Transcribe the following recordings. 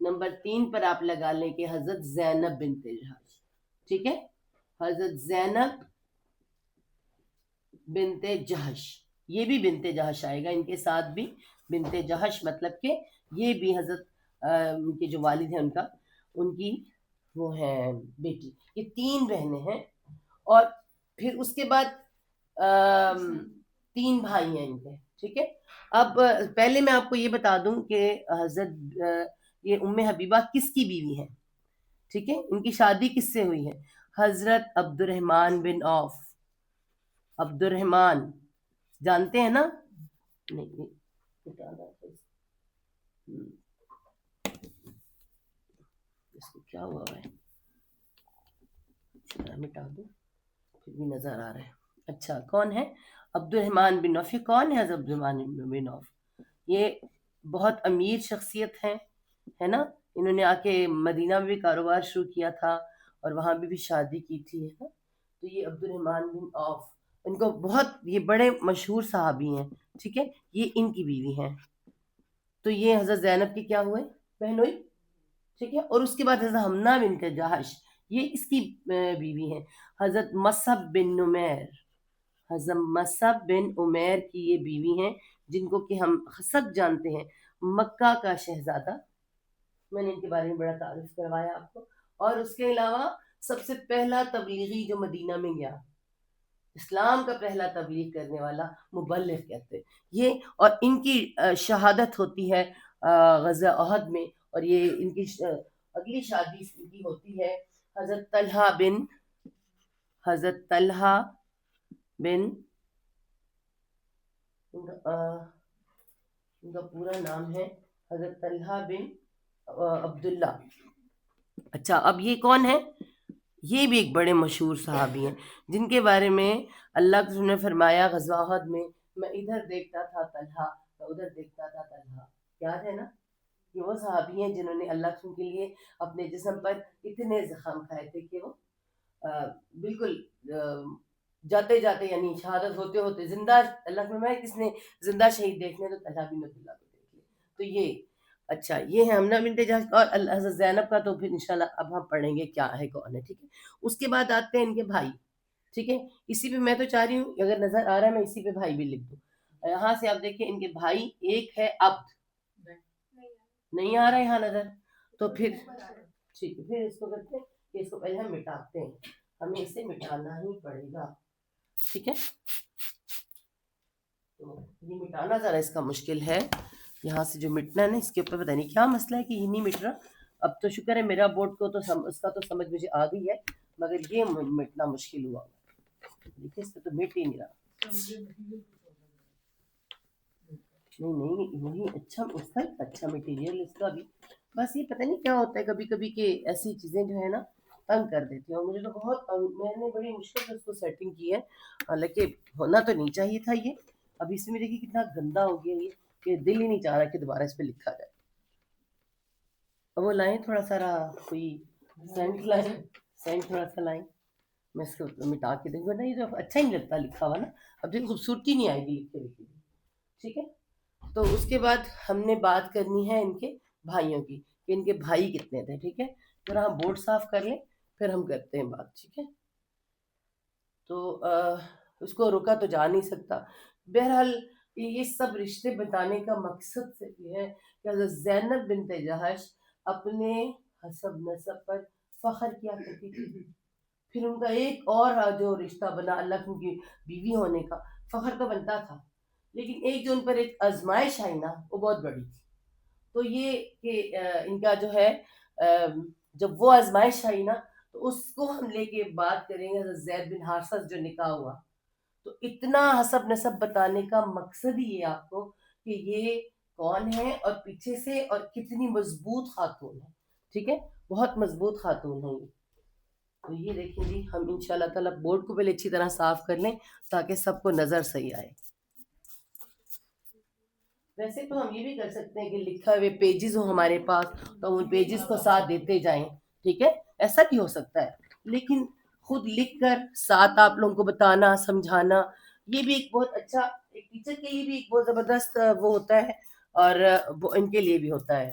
Number 3 پر آپ لگا لیں کہ حضرت زینب بنت جہش. ٹھیک ہے, حضرت زینب بنت جہش, یہ بھی بنت جہش آئے گا ان کے ساتھ بھی. بنت جہش مطلب کہ یہ بھی حضرت ان کے جو والد ہیں ان کی وہ ہیں بیٹی. یہ 3 بہنیں ہیں, اور پھر اس کے بعد 3 بھائی ہیں ان کے. ٹھیک ہے, اب پہلے میں آپ کو یہ بتا دوں کہ حضرت یہ ام حبیبہ کس کی بیوی ہیں. ٹھیک ہے, ان کی شادی کس سے ہوئی ہے؟ حضرت عبد الرحمن بن عوف. عبد الرحمن جانتے ہیں نا؟ نہیں, اس کو کیا ہوا ہے, مٹا دوں پھر بھی نظر آ رہا ہے. اچھا, کون ہے عبد الرحمن بن عوف؟ کون ہے حضرت عبد الرحمن بن عوف؟ یہ بہت امیر شخصیت ہے نا. انہوں نے آ کے مدینہ میں بھی کاروبار شروع کیا تھا اور وہاں بھی شادی کی تھی, ہے نا. تو یہ عبد الرحمن بن عوف, ان کو بہت یہ بڑے مشہور صحابی ہیں. ٹھیک ہے, یہ ان کی بیوی ہیں. تو یہ حضرت زینب کی کیا ہوئے, بہن ہوئی. ٹھیک ہے, اور اس کے بعد حضرت حمنہ بنت جہش, یہ اس کی بیوی ہیں. حضرت مصعب بن نمیر, حضرت مصعب بن عمیر کی یہ بیوی ہیں, جن کو کہ ہم سب جانتے ہیں مکہ کا شہزادہ. میں نے ان کے بارے میں بڑا تعارف کروایا آپ کو. اور اس کے علاوہ سب سے پہلا تبلیغی جو مدینہ میں گیا, اسلام کا پہلا تبلیغ کرنے والا مبلغ کہتے ہیں یہ. اور ان کی شہادت ہوتی ہے غزوہ احد میں, اور یہ ان کی اگلی شادی ان کی ہوتی ہے حضرت طلحہ بن ان کا پورا نام ہے حضرت طلحہ بن عبداللہ. اچھا, اب یہ کون ہے؟ یہ بھی ایک بڑے مشہور صحابی ہیں, جن کے بارے میں اللہ نے فرمایا غزوہ احد میں, میں ادھر دیکھتا تھا طلحہ, میں ادھر دیکھتا تھا طلحہ. یاد ہے نا؟ یہ وہ صحابی ہیں جنہوں نے اللہ کے لیے اپنے جسم پر اتنے زخم کھائے تھے کہ وہ بالکل جاتے جاتے, یعنی شہادت ہوتے ہوتے زندہ, اللہ فرمایا کس نے زندہ شہید دیکھنے تو طلحہ بن عبداللہ کو دیکھ لے. تو یہ اچھا, یہ ہے حمنہ بنت جہش. اور حضرت زینب کا تو پھر انشاءاللہ اب ہم پڑھیں گے کیا ہے کون ہے. ٹھیک ہے, اس کے بعد آتے ہیں ان کے بھائی. ٹھیک ہے, اسی پہ میں تو چاہ رہی ہوں اگر نظر آ رہا ہے میں اسی پہ بھائی بھی لکھ دوں. یہاں سے آپ دیکھیں ان کے بھائی, ایک ہے عبد, نہیں آ رہا ہے یہاں نظر, تو پھر ٹھیک ہے, پھر اس کو کرتے ہیں کہ اس کو پہلے ہم مٹاتے ہیں, ہمیں اسے مٹانا ہی پڑے گا. ٹھیک ہے, تو یہ مٹانا ذرا اس کا مشکل ہے. یہاں سے جو مٹنا ہے نا, اس کے اوپر پتہ نہیں کیا مسئلہ ہے کہ یہ نہیں مٹ رہا. اب تو شکر ہے میرا بورڈ کو تو اس کا تو سمجھ مجھے آ گئی ہے, مگر یہ مٹنا مشکل ہوا. دیکھیں اس پہ تو مٹ ہی نہیں رہا. نہیں وہی اچھا, اس کا اچھا مٹیریل اس کا بھی, بس یہ پتہ نہیں کیا ہوتا ہے کبھی کبھی کہ ایسی چیزیں جو ہے نا تنگ کر دیتی ہیں. اور مجھے تو بہت میں نے بڑی مشکل سے اس کو سیٹنگ کی ہے, حالانکہ ہونا تو نہیں چاہیے تھا یہ. اب اس میں دیکھیے کتنا گندا ہو گیا یہ, کہ دل ہی نہیں چاہ رہا کہ دوبارہ اس پہ لکھا جائے. وہ لائیں تھوڑا سارا کوئی سینٹ لائیں, سینٹ تھوڑا سا لائیں, میں اس کو مٹا کے دیکھوں نا, یہ تو اچھا ہی نہیں لگتا لکھا ہوا نا. اب دیکھ خوبصورتی نہیں آئے گی لکھے لکھے. ٹھیک ہے, تو اس کے بعد ہم نے بات کرنی ہے ان کے بھائیوں کی, کہ ان کے بھائی کتنے تھے. ٹھیک ہے, ذرا ہم بورڈ صاف کر لیں پھر ہم کرتے ہیں بات. ٹھیک ہے, تو اس کو روکا تو جا نہیں سکتا. بہرحال یہ سب رشتے بتانے کا مقصد صرف یہ ہے کہ حضرت زینب بنت جہش اپنے حسب نسب پر فخر کیا کرتی تھی. پھر ان کا ایک اور جو رشتہ بنا اللہ کی بیوی ہونے کا, فخر تو بنتا تھا, لیکن ایک جو ان پر ایک آزمائش آئی نا وہ بہت بڑی تھی. تو یہ کہ ان کا جو ہے جب وہ آزمائش آئی نا تو اس کو ہم لے کے بات کریں گے. حضرت زید بن حارثہ جو نکاح ہوا, تو اتنا حسب نسب بتانے کا مقصد ہی ہے آپ کو کہ یہ کون ہے اور پیچھے سے اور کتنی مضبوط خاتون ہے. ٹھیک ہے, بہت مضبوط خاتون ہے یہ. تو یہ دیکھیں جی, ہم انشاءاللہ تعالیٰ بورڈ کو پہلے اچھی طرح صاف کر لیں تاکہ سب کو نظر صحیح آئے. ویسے تو ہم یہ بھی کر سکتے ہیں کہ لکھا ہوئے پیجز ہو ہمارے پاس تو ان پیجز کو ساتھ دیتے جائیں. ٹھیک ہے, ایسا بھی ہو سکتا ہے, لیکن خود لکھ کر ساتھ آپ لوگوں کو بتانا سمجھانا یہ بھی ایک بہت اچھا, ایک ٹیچر کے لیے بھی ایک بہت زبردست وہ ہوتا ہے, اور وہ ان کے لیے بھی ہوتا ہے.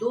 2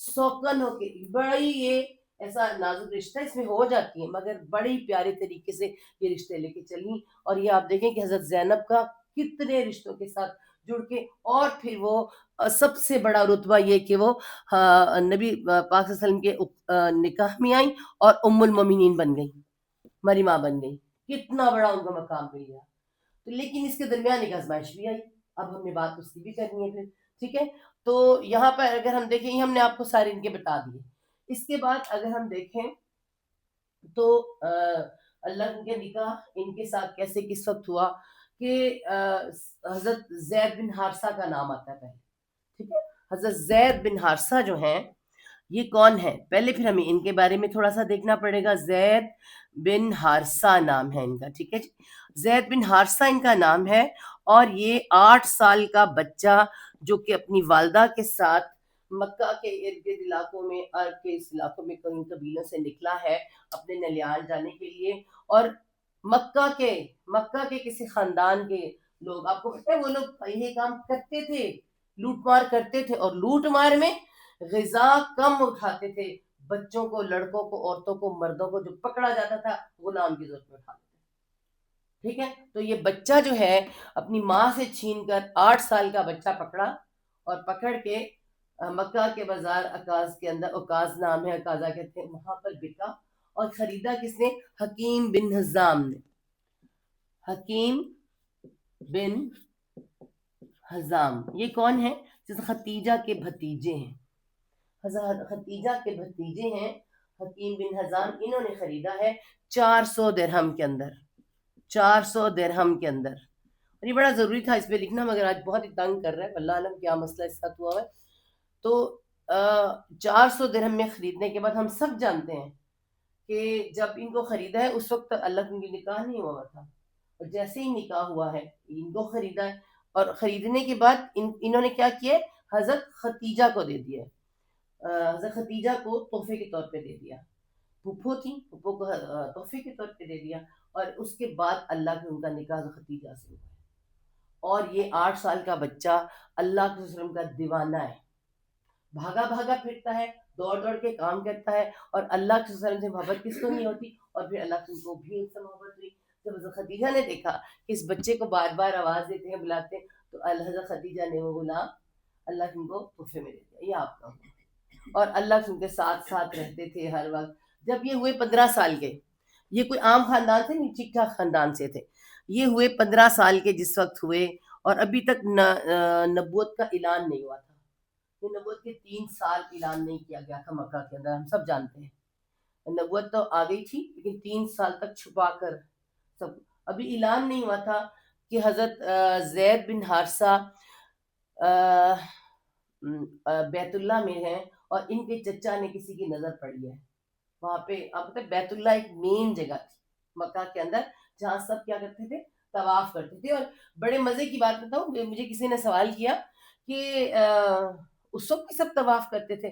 سوکن ہو کے بڑی یہ ایسا نازک رشتہ اس میں ہو جاتی ہے، مگر بڑی پیارے طریقے سے یہ رشتے لے کے چلی. اور یہ آپ دیکھیں کہ حضرت زینب کا کتنے رشتوں کے ساتھ جڑ کے، اور پھر وہ سب سے بڑا رتبہ یہ کہ وہ نبی پاک صلی اللہ علیہ وسلم کے نکاح میں آئیں اور ام المومنین بن گئی، مریمہ بن گئی. کتنا بڑا ان کا مقام مل گیا. تو لیکن اس کے درمیان ایک آزمائش بھی آئی، اب ہم نے بات اس کی بھی کرنی ہے پھر. ٹھیک ہے، تو یہاں پر اگر ہم دیکھیں، یہ ہم نے آپ کو سارے ان کے بتا دیے. اس کے بعد اگر ہم دیکھیں تو اللہ کے نکاح ان کے ساتھ کیسے کس وقت ہوا کہ حضرت زید بن حارثہ کا نام آتا ہے پہلے. ٹھیک ہے، حضرت زید بن حارثہ جو ہیں یہ کون ہے؟ پہلے پھر ہمیں ان کے بارے میں تھوڑا سا دیکھنا پڑے گا. زید بن حارثہ نام ہے ان کا. ٹھیک ہے جی، زید بن حارثہ ان کا نام ہے. اور یہ 8 سال کا بچہ جو کہ اپنی والدہ کے ساتھ مکہ کے ارد گرد علاقوں میں، عرب کے اس علاقوں میں کئی قبیلوں سے نکلا ہے اپنے نلیان جانے کے لیے. اور مکہ کے کسی خاندان کے لوگ، آپ کو پتہ ہے وہ لوگ یہ کام کرتے تھے، لوٹ مار کرتے تھے، اور لوٹ مار میں غذا کم اٹھاتے تھے. بچوں کو، لڑکوں کو، عورتوں کو، مردوں کو جو پکڑا جاتا تھا غلام کی ضرورت میں اٹھا لیتے. ٹھیک ہے، تو یہ بچہ جو ہے اپنی ماں سے چھین کر 8 سال کا بچہ پکڑا اور پکڑ کے مکہ کے بازار عکاظ کے اندر، عکاظ نام ہے، عکاظہ کہتے ہیں، وہاں پر بکا. اور خریدا کس نے؟ حکیم بن حزام نے. حکیم بن حزام یہ کون ہے؟ جس ختیجہ کے بھتیجے ہیں. ختیجہ کے بھتیجے ہیں حکیم بن حزام. انہوں نے خریدا ہے 400 درہم کے اندر. 400 درہم کے اندر. اور یہ بڑا ضروری تھا اس پہ لکھنا، مگر آج بہت ہی تنگ کر رہا ہے، اللہ عالم کیا مسئلہ اس ساتھ ہوا ہے. تو 400 درہم میں خریدنے کے بعد ہم سب جانتے ہیں کہ جب ان کو خریدا ہے اس وقت اللہ ان کی نکاح نہیں ہوا تھا، اور جیسے ہی نکاح ہوا ہے ان کو خریدا ہے. اور خریدنے کے بعد انہوں نے کیا کیا؟ حضرت ختیجہ کو دے دیا. حضرت ختیجہ کو تحفے کے طور پہ دے دیا. پھپھو تھی، پھپھو کو تحفے کے طور پہ دے دیا. اور اس کے بعد اللہ کے ان کا نکاح ختیجہ سے ہوا. اور یہ 8 سال کا بچہ اللہ کے وسلم کا دیوانہ ہے، بھاگا بھاگا پھرتا ہے، دوڑ دوڑ کے کام کرتا ہے. اور اللہ کے وسلم سے محبت کس کو نہیں ہوتی؟ اور پھر اللہ کے کو بھی ان سے محبت ہوئی. جب حضرت خدیجہ نے دیکھا کہ اس بچے کو بار بار آواز دیتے ہیں، بلاتے ہیں، تو حضرت خدیجہ نے وہ غلام اللہ ان کو تحفے میں دے دیا. یہ آپ کا. اور اللہ ان کے ساتھ ساتھ رہتے تھے ہر وقت. جب یہ ہوئے 15 سال کے، یہ کوئی عام خاندان سے نہیں، ٹھیک ٹھاک خاندان سے تھے. یہ ہوئے 15 سال کے جس وقت ہوئے، اور ابھی تک نبوت کا اعلان نہیں ہوا تھا. یہ نبوت کے 3 سال اعلان نہیں کیا گیا تھا مکہ کے اندر، ہم سب جانتے ہیں. نبوت تو آ گئی تھی لیکن 3 سال تک چھپا کر سب. ابھی اعلان نہیں ہوا تھا کہ حضرت زید بن حارثہ بیت اللہ میں ہیں، اور ان کے چچا نے کسی کی نظر پڑی ہے وہاں پہ. اب تک بیت اللہ ایک مین جگہ تھی مکہ کے اندر جہاں سب کیا کرتے تھے؟ طواف کرتے تھے. اور بڑے مزے کی بات بتاؤں، مجھے کسی نے سوال کیا کہ اس وقت بھی سب طواف کرتے تھے؟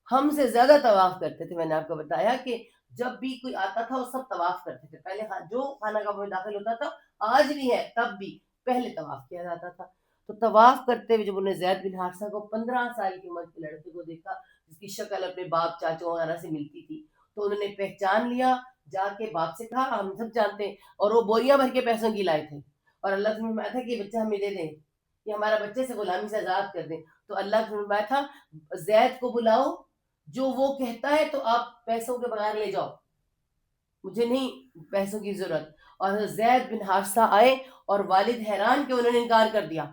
ہم سے زیادہ طواف کرتے تھے. میں نے آپ کو بتایا کہ جب بھی کوئی آتا تھا وہ سب طواف کرتے تھے. پہلے جو خانہ کعبہ میں داخل ہوتا تھا، آج بھی ہے، تب بھی پہلے طواف کیا جاتا تھا. تو طواف کرتے ہوئے جب انہوں نے زید بن حارثہ کو 15 سال کی عمر کے لڑکے کو دیکھا جس کی شکل اپنے باپ چاچوں وغیرہ سے ملتی تھی، تو انہوں نے پہچان لیا. جا کے باپ سے کہا، ہم سب جانتے ہیں، اور وہ بوریاں بھر کے پیسوں کی لائے تھے. اور اللہ سے فرمایا تھا کہ یہ بچہ ہمیں دے دیں، کہ ہمارا بچے سے غلامی سے آزاد کر دیں. تو اللہ سے فرمایا تھا زید کو بلاؤ، جو وہ کہتا ہے تو آپ پیسوں کے بغیر لے جاؤ، مجھے نہیں پیسوں کی ضرورت. اور زید بن حارثہ آئے اور والد حیران کہ انہوں نے انکار کر دیا،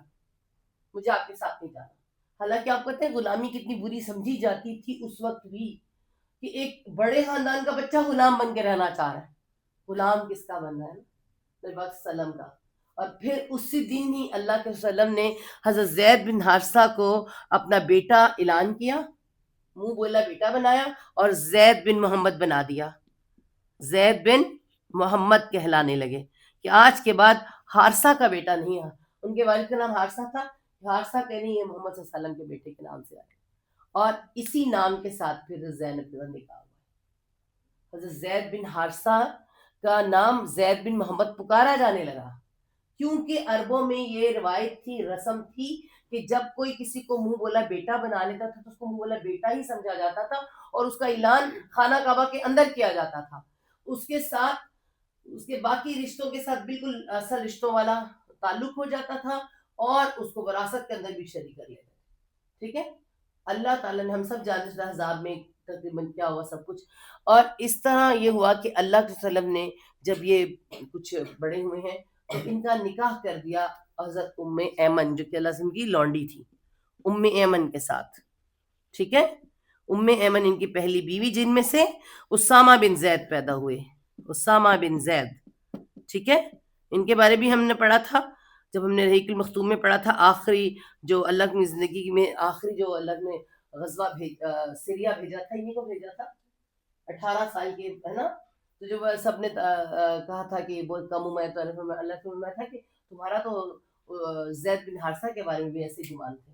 مجھے آپ کے ساتھ نہیں جانا. حالانکہ آپ کہتے ہیں غلامی کتنی بری سمجھی جاتی تھی اس وقت بھی، کہ ایک بڑے خاندان کا بچہ غلام بن کے رہنا چاہ رہا ہے. غلام کس کا بننا ہے؟ نبی پاک سلم کا. اور پھر اسی دن ہی اللہ کے وسلم نے حضرت زید بن حارثہ کو اپنا بیٹا اعلان کیا، منہ بولا بیٹا بنایا، اور زید بن محمد بنا دیا. زید بن محمد کہلانے لگے کہ آج کے بعد حارثہ کا بیٹا نہیں ہے. ان کے والد کا نام حارثہ تھا، حارثہ کہنے یہ محمد صلی اللہ علیہ وسلم کے بیٹے کے نام سے آئے. اور اسی نام کے ساتھ پھر زینب کا نکاح ہوا. حضرت زید بن حارثہ کا نام زید بن محمد پکارا جانے لگا، کیونکہ عربوں میں یہ روایت تھی، رسم تھی کہ جب کوئی کسی کو منہ بولا بیٹا بنا لیتا تھا تو اس کو منہ بولا بیٹا ہی سمجھا جاتا تھا، اور اس کا اعلان خانہ کعبہ کے اندر کیا جاتا تھا، اس کے ساتھ اس کے باقی رشتوں کے ساتھ بالکل اصل رشتوں والا تعلق ہو جاتا تھا، اور اس کو وراثت کے اندر بھی شریک کر لیتے تھے. ٹھیک ہے. اللہ تعالیٰ نے، ہم سب جانتے ہیں حزاب میں تقریباً کیا ہوا سب کچھ، اور اس طرح یہ ہوا کہ اللہ کے وسلم نے جب یہ کچھ بڑے ہوئے ہیں تو ان کا نکاح کر دیا حضرت ام ایمن جو کہ اللہ وسلم کی لونڈی تھی، ام ایمن کے ساتھ. ٹھیک ہے. ام ایمن ان کی پہلی بیوی، جن میں سے اسامہ بن زید پیدا ہوئے. اسامہ بن زید. ٹھیک ہے. ان کے بارے بھی ہم نے پڑھا تھا جب ہم نے رحیق المختوم میں پڑھا تھا. آخری جو اللہ کی زندگی میں آخری جو اللہ نے غزوہ سیریا بھیجا تھا، انہیں کو بھیجا تھا 18 سال کے، ہے نا. تو جو سب نے کہا تھا کہ بہت کم عمر ہے، تو اللہ سے فرمایا تھا کہ تمہارا تو زید بن حارثہ کے بارے میں بھی ایسے گمان تھے،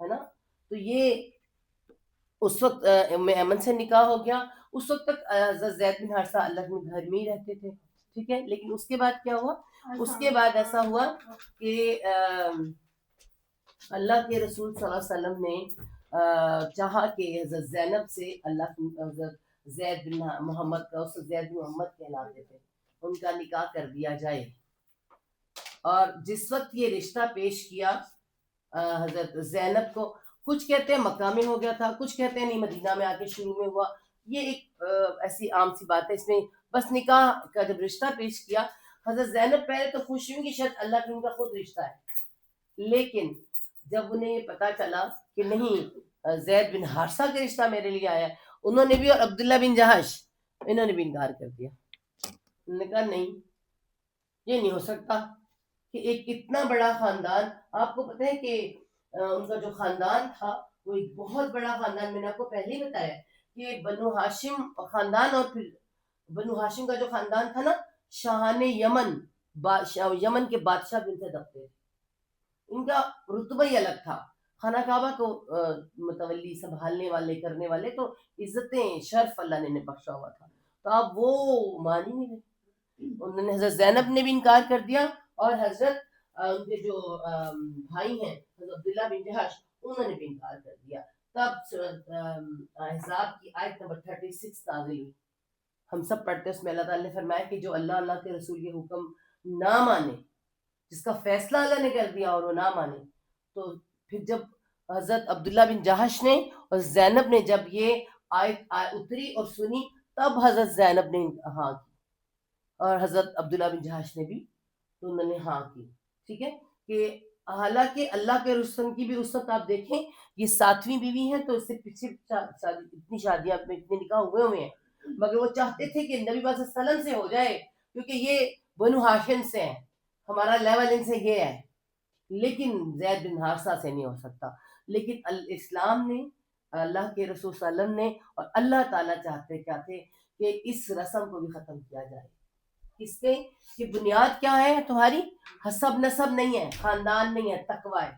ہے نا. تو یہ اس وقت ام ایمن سے نکاح ہو گیا. اس وقت تک حضرت زید بن حارثہ اللہ کے گھر میں ہی رہتے تھے. ٹھیک ہے. لیکن اس کے بعد کیا ہوا؟ اس کے بعد ایسا ہوا کہ اللہ کے رسول صلی اللہ علیہ وسلم نے چاہا کہ حضرت زینب سے اللہ حضرت زید بن محمد کا، اس زید بن محمد کہلاتے تھے، ان کا نکاح کر دیا جائے. اور جس وقت یہ رشتہ پیش کیا حضرت زینب کو، کچھ کہتے ہیں مکہ میں ہو گیا تھا، کچھ کہتے ہیں نہیں مدینہ میں آ کے شروع میں ہوا. یہ ایک ایسی عام سی بات ہے. اس میں بس نکاح کا جب رشتہ پیش کیا، حضرت زینب پہلے تو خوش ہوئی کہ شاید اللہ کا ان کا خود رشتہ ہے، لیکن جب انہیں یہ پتا چلا کہ نہیں زید بن حارثہ کا رشتہ میرے لیے آیا، انہوں نے بھی، اور عبداللہ بن جہش انہوں نے بھی انکار کر دیا. انہوں نے کہا نہیں، یہ نہیں ہو سکتا کہ ایک اتنا بڑا خاندان، آپ کو پتہ ہے کہ ان کا جو خاندان تھا وہ ایک بہت بڑا خاندان. میں نے آپ کو پہلے ہی بتایا کہ بنو ہاشم خاندان، اور پھر بنو ہاشم کا جو خاندان تھا نا، شاہان یمن، یمن کے بادشاہ بھی ان سے دبتے تھے. ان کا رتبہ ہی الگ تھا. خانہ کعبہ کو متولی سنبھالنے والے کرنے والے تو عزتیں شرف اللہ نے انہیں بخشا ہوا تھا. تو آپ وہ مان ہی نہیں رہے. انہوں نے حضرت زینب نے بھی انکار کر دیا، اور حضرت ان کے جو بھائی ہیں حضرت عبداللہ بن جہش، انہوں نے بھی انکار کر دیا. تب احزاب کی آیت نمبر 36 نازل ہوئی. ہم سب پڑھتے ہیں، اس میں اللہ تعالیٰ نے فرمایا کہ جو اللہ کے رسول کے حکم نہ مانے، جس کا فیصلہ اللہ نے کر دیا اور وہ نہ مانے. تو پھر جب حضرت عبداللہ بن جہش نے اور زینب نے جب یہ آیت اتری اور سنی، تب حضرت زینب نے ہاں کی، اور حضرت عبداللہ بن جہش نے بھی، تو انہوں نے ہاں کی. ٹھیک ہے. کہ حالانکہ اللہ کے رسول کی بھی اس وقت آپ دیکھیں یہ 7ویں بیوی ہیں، تو اس سے پیچھے اتنی شادیاں میں اتنے نکاح ہوئے ہیں، مگر وہ چاہتے تھے کہ نبی صلی اللہ علیہ وسلم سے ہو جائے، کیونکہ یہ بنو ہاشم سے ہیں، ہمارا لیول ان سے یہ ہے. لیکن زید بن حارثہ سے نہیں ہو سکتا. لیکن اسلام نے، اللہ کے رسول صلی اللہ علیہ وسلم نے، اور اللہ تعالیٰ چاہتے کیا تھے کہ اس رسم کو بھی ختم کیا جائے. اس کے کہ بنیاد کیا ہے تمہاری؟ حسب نسب نہیں ہے، خاندان نہیں ہے، تقوی ہے.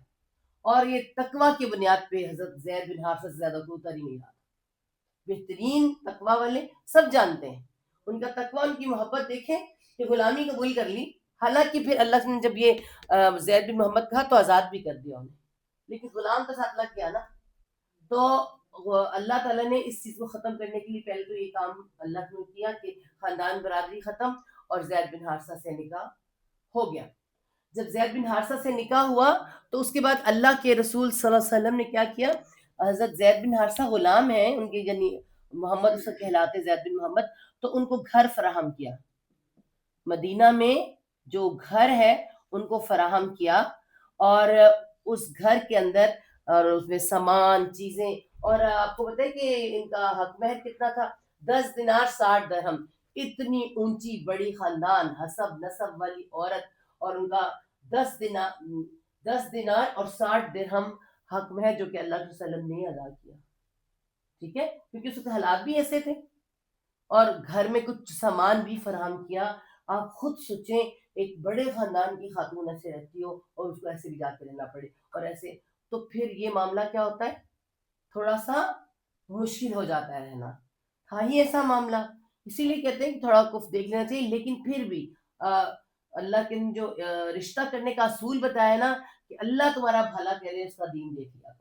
اور یہ تقوی کی بنیاد پہ حضرت زید بن حارثہ سے زیادہ کوئی اتر ہی نہیں رہا. بہترین تقوی والے سب جانتے ہیں ان کا تقوی، ان کی محبت دیکھیں کہ غلامی قبول کر لی. حالانکہ پھر اللہ نے جب یہ زید بن محمد کہا تو آزاد بھی کر دیا انہیں، لیکن غلام کے ساتھ لگ گیا نا. تو اللہ تعالیٰ نے اس چیز کو ختم کرنے کے لیے پہلے تو یہ کام اللہ نے کیا کہ خاندان برادری ختم، اور زید بن حارثہ سے نکاح ہو گیا. جب زید بن حارثہ سے نکاح ہوا تو اس کے بعد اللہ کے رسول صلی اللہ علیہ وسلم نے کیا کیا؟ حضرت زید بن حارثہ غلام ہیں ان کے، یعنی محمد اسے کہلاتے زید بن محمد، تو ان کو گھر فراہم کیا. مدینہ میں جو گھر ہے ان کو فراہم کیا، اور اس گھر کے اندر، اور اس میں سامان چیزیں، اور آپ کو پتہ ہے کہ ان کا حق مہر کتنا تھا؟ 10 دینار 60 درہم. اتنی اونچی بڑی خاندان، حسب نسب والی عورت، اور ان کا 10 دینار اور 60 درہم حق مہر، جو کہ اللہ کے وسلم نے ادا کیا. ٹھیک ہے. کیونکہ اس کے حالات بھی ایسے تھے، اور گھر میں کچھ سامان بھی فراہم کیا. آپ خود سوچیں ایک بڑے خاندان کی خاتون ایسے رہتی ہو اور اس کو ایسے بھی جا کے رہنا پڑے اور ایسے، تو پھر یہ معاملہ کیا ہوتا ہے؟ تھوڑا سا مشکل ہو جاتا ہے رہنا. تھا ہی ایسا معاملہ، اسی لیے کہتے ہیں کہ تھوڑا کف دیکھ لینا چاہیے. لیکن پھر بھی اللہ کے جو رشتہ کرنے کا اصول بتایا نا کہ اللہ تمہارا بھلا کرے، اس کا دین دیکھ لیا کرو،